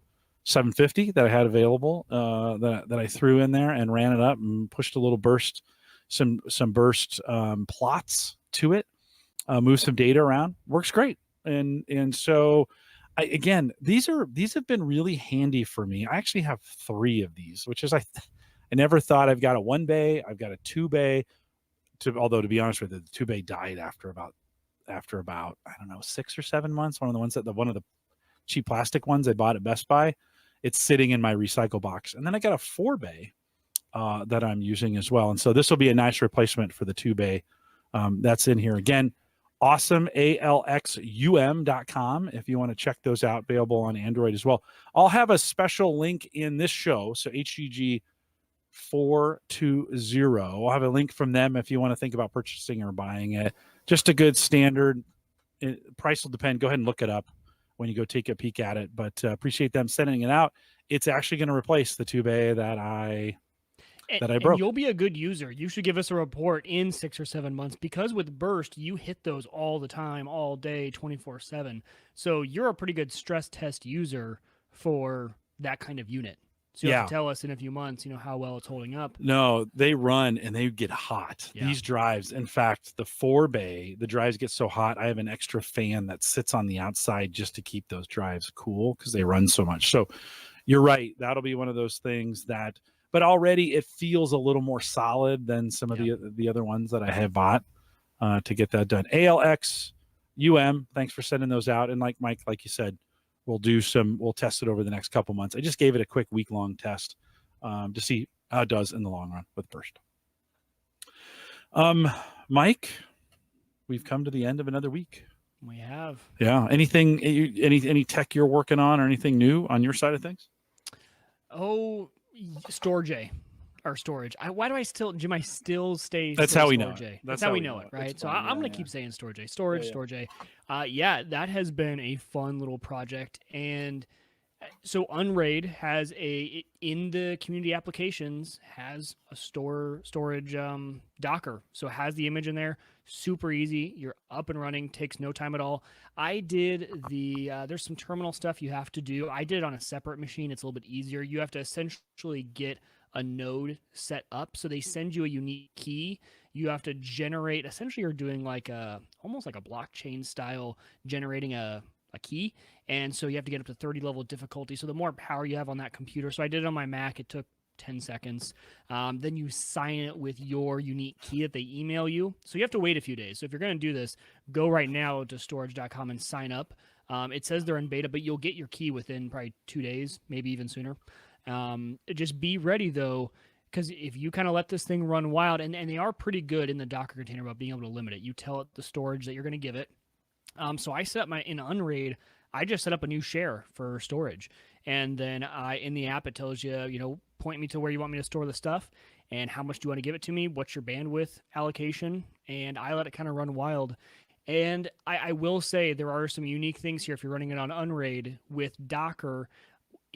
A: 750 that I had available that I threw in there and ran it up and pushed a little burst, some burst plots to it, moved some data around. Works great. And so again, these have been really handy for me. I actually have 3 of these, which is I never thought. I've got a 1-bay, I've got a 2-bay. Although to be honest with you, the 2-bay died after about I don't know 6 or 7 months. One of the cheap plastic ones I bought at Best Buy. It's sitting in my recycle box, and then I got a 4-bay that I'm using as well. And so this will be a nice replacement for the 2-bay that's in here again. Awesome, alxum.com if you want to check those out, available on Android as well. I'll have a special link in this show, so HGG420. I'll have a link from them if you want to think about purchasing or buying it. Just a good standard. Price will depend. Go ahead and look it up when you go take a peek at it, but appreciate them sending it out. It's actually going to replace the 2-bay that I broke.
B: And you'll be a good user. You should give us a report in 6 or 7 months, because with burst, you hit those all the time, all day, 24/7. So you're a pretty good stress test user for that kind of unit. So you have to tell us in a few months, how well it's holding up.
A: No, they run and they get hot. Yeah. These drives, in fact, the 4-bay, the drives get so hot. I have an extra fan that sits on the outside just to keep those drives cool because they run so much. So you're right. That'll be one of those things that. But already it feels a little more solid than some of the other ones that I have bought to get that done. ALXUM, thanks for sending those out. And like Mike, like you said, we'll test it over the next couple months. I just gave it a quick week-long test to see how it does in the long run with burst. Mike, we've come to the end of another week.
B: We have.
A: Yeah. Anything, any tech you're working on or anything new on your side of things?
B: Oh, storage. Why do I still, Jim? I still stay.
A: That's how we know it.
B: That's how we know it, right? So I'm going to keep saying storage. Storage. That has been a fun little project. And so Unraid has in the community applications has a storage Docker. So it has the image in there. Super easy. You're up and running. Takes no time at all. I did there's some terminal stuff you have to do. I did it on a separate machine. It's a little bit easier. You have to essentially get a node set up. So they send you a unique key. You have to generate, essentially you're doing almost like a blockchain style, generating a key. And so you have to get up to 30 level difficulty. So the more power you have on that computer. So I did it on my Mac. It took 10 seconds. Then you sign it with your unique key that they email you. So you have to wait a few days. So if you're going to do this, go right now to storage.com and sign up. It says they're in beta, but you'll get your key within probably 2 days, maybe even sooner. Just be ready though, because if you kind of let this thing run wild, and they are pretty good in the Docker container about being able to limit it. You tell it the storage that you're going to give it. So I set up in Unraid, I just set up a new share for storage. And then in the app, it tells you, point me to where you want me to store the stuff and how much do you want to give it to me? What's your bandwidth allocation? And I let it kind of run wild. And I will say there are some unique things here if you're running it on Unraid with Docker.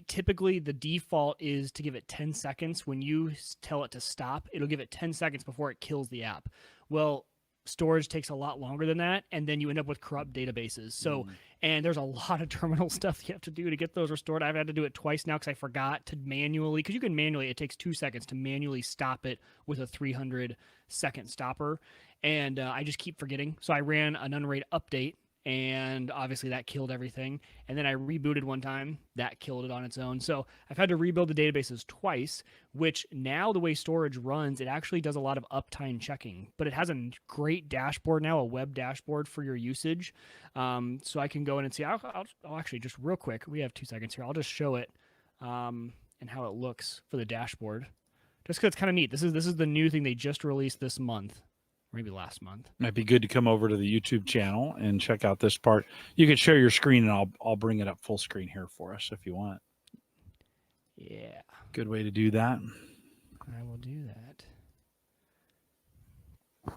B: typically the default is to give it 10 seconds. When you tell it to stop, it'll give it 10 seconds before it kills the app. Well, storage takes a lot longer than that, and then you end up with corrupt databases. So, and there's a lot of terminal stuff you have to do to get those restored. I've had to do it twice now because I forgot to manually, because you can manually, it takes 2 seconds to manually stop it with a 300-second stopper, and I just keep forgetting. So I ran an unraid update, and obviously that killed everything. And then I rebooted one time, that killed it on its own. So I've had to rebuild the databases twice, which now the way storage runs, it actually does a lot of uptime checking, but it has a great dashboard now, a web dashboard for your usage. So I can go in and see, I'll actually just real quick, we have 2 seconds here. I'll just show it and how it looks for the dashboard, just because it's kind of neat. This is the new thing they just released this month. Maybe last month.
A: Might be good to come over to the YouTube channel and check out this part. You can share your screen, and I'll bring it up full screen here for us if you want.
B: Yeah.
A: Good way to do that.
B: I will do that.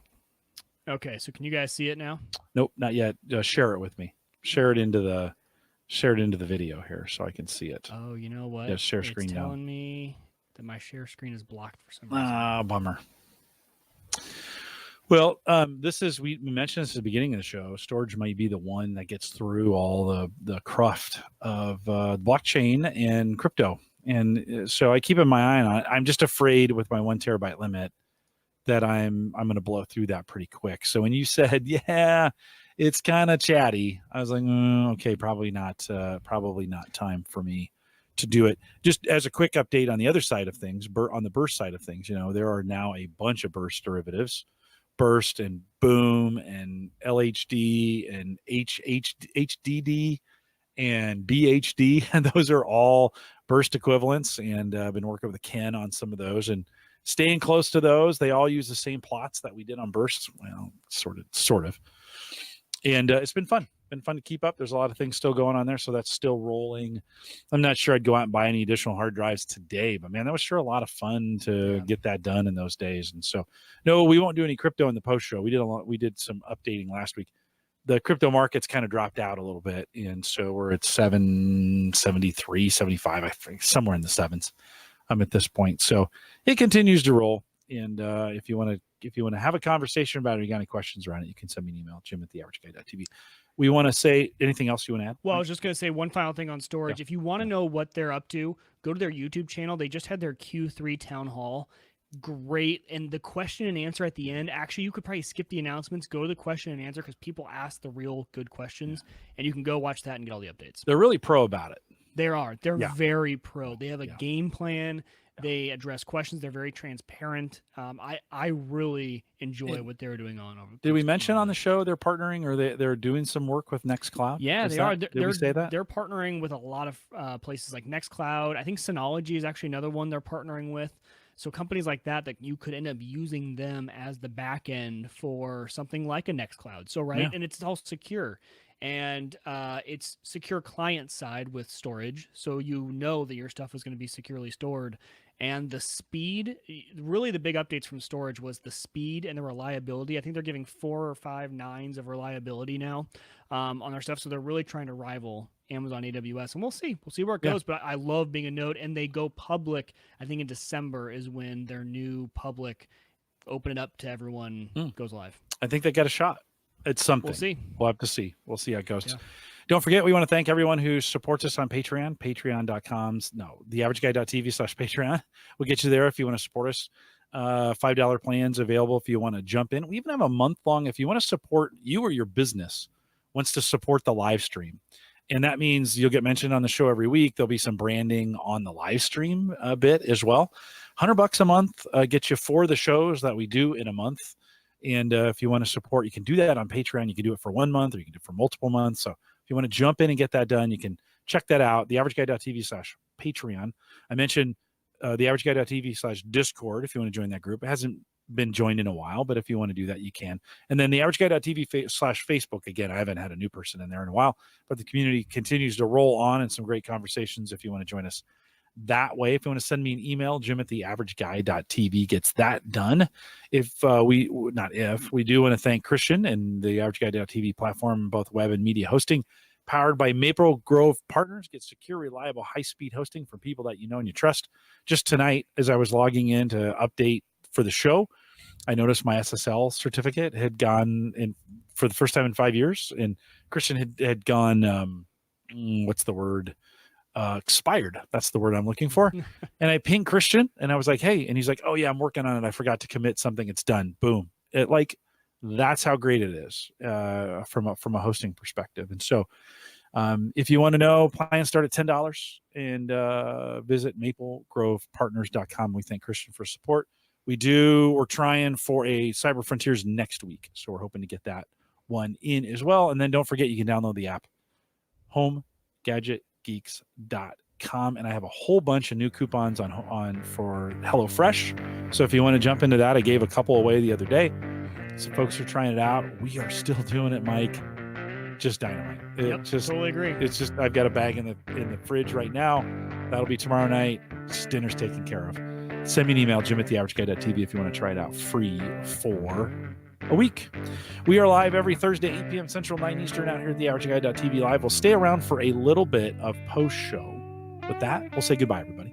B: Okay, so can you guys see it now?
A: Nope, not yet. Share it with me. Share it into the video here so I can see it.
B: Oh, you know what?
A: Yeah, share screen
B: it's
A: down.
B: telling me that my share screen is blocked for some reason.
A: Ah, bummer. Well, we mentioned this at the beginning of the show. Storage might be the one that gets through all the cruft of blockchain and crypto. And so I keep my eye on it. I'm just afraid with my 1 terabyte limit that I'm going to blow through that pretty quick. So when you said, yeah, it's kind of chatty, I was like, okay, probably not time for me to do it. Just as a quick update on the other side of things, on the burst side of things, there are now a bunch of burst derivatives. Burst and Boom and LHD and HDD and BHD, and those are all burst equivalents. And I've been working with Ken on some of those and staying close to those. They all use the same plots that we did on bursts. Well, sort of. And it's been fun. To keep up. There's a lot of things still going on there, so that's still rolling. I'm not sure I'd go out and buy any additional hard drives today, but man, that was sure a lot of fun to get that done in those days. And so, no, we won't do any crypto in the post show. We did some updating last week. The crypto market's kind of dropped out a little bit, and so we're at 773, 75, I think, somewhere in the sevens. At this point, so it continues to roll. And if you want to have a conversation about it, or you got any questions around it, you can send me an email, jim@theaverageguy.tv. We want to say anything else you want to add?
B: Well, I was just going to say one final thing on storage. Yeah. If you want to know what they're up to, go to their YouTube channel. They just had their Q3 town hall. Great. And the question and answer at the end, actually, you could probably skip the announcements, go to the question and answer, because people ask the real good questions, and you can go watch that and get all the updates.
A: They're really pro about it.
B: They're very pro. They have a game plan. They address questions. They're very transparent. I really enjoy what they're doing on over.
A: Did we mention on the show they're partnering, or they're doing some work with Nextcloud?
B: Yeah, they are.
A: Did we say that?
B: They're partnering with a lot of places like Nextcloud. I think Synology is actually another one they're partnering with. So companies like that you could end up using them as the back end for something like a Nextcloud. So and it's all secure. And it's secure client side with storage, so you know that your stuff is going to be securely stored. And the speed, really the big updates from storage was the speed and the reliability. I think they're giving 4 or 5 nines of reliability now on their stuff, so they're really trying to rival Amazon AWS. And we'll see where it goes. But I love being a node, and they go public. I think in December is when their new public, open it up to everyone, goes live.
A: I think they got a shot. It's something.
B: We'll see.
A: We'll have to see. We'll see how it goes. Yeah. Don't forget, we want to thank everyone who supports us on Patreon. theaverageguy.tv/Patreon. We'll get you there if you want to support us. $5 plans available if you want to jump in. We even have a month-long if you want to support, you or your business wants to support the live stream. And that means you'll get mentioned on the show every week. There'll be some branding on the live stream a bit as well. $100 a month gets you 4 of the shows that we do in a month. And if you want to support, you can do that on Patreon. You can do it for 1 month, or you can do it for multiple months. So if you want to jump in and get that done, you can check that out. theaverageguy.tv/Patreon. I mentioned theaverageguy.tv/Discord if you want to join that group. It hasn't been joined in a while, but if you want to do that, you can. And then theaverageguy.tv/Facebook. Again, I haven't had a new person in there in a while, but the community continues to roll on, and some great conversations if you want to join us that way. If you want to send me an email, jim@theaverageguy.tv gets that done. We do want to thank Christian and the AverageGuy.tv platform, both web and media hosting, powered by Maple Grove Partners. Get secure, reliable, high-speed hosting from people that you know and you trust. Just tonight, as I was logging in to update for the show, I noticed my SSL certificate had gone in for the first time in 5 years, and Christian had gone, what's the word? Expired. That's the word I'm looking for. And I pinged Christian, and I was like, hey, and he's like, oh yeah, I'm working on it. I forgot to commit something. It's done. Boom. That's how great it is from a hosting perspective. And so if you want to know, plans start at $10 and visit maplegrovepartners.com. We thank Christian for support. We're trying for a Cyber Frontiers next week. So we're hoping to get that one in as well. And then don't forget, you can download the app, homegadgetgeeks.com. And I have a whole bunch of new coupons on for HelloFresh. So if you want to jump into that, I gave a couple away the other day. So folks are trying it out. We are still doing it, Mike. Just dynamite.
B: Totally agree.
A: It's just, I've got a bag in the fridge right now. That'll be tomorrow night. Dinner's taken care of. Send me an email, jim@theaverageguy.tv, if you want to try it out free for a week. We are live every Thursday, 8 p.m. Central, 9 Eastern, out here at theaverageguy.tv live. We'll stay around for a little bit of post-show. With that, we'll say goodbye, everybody.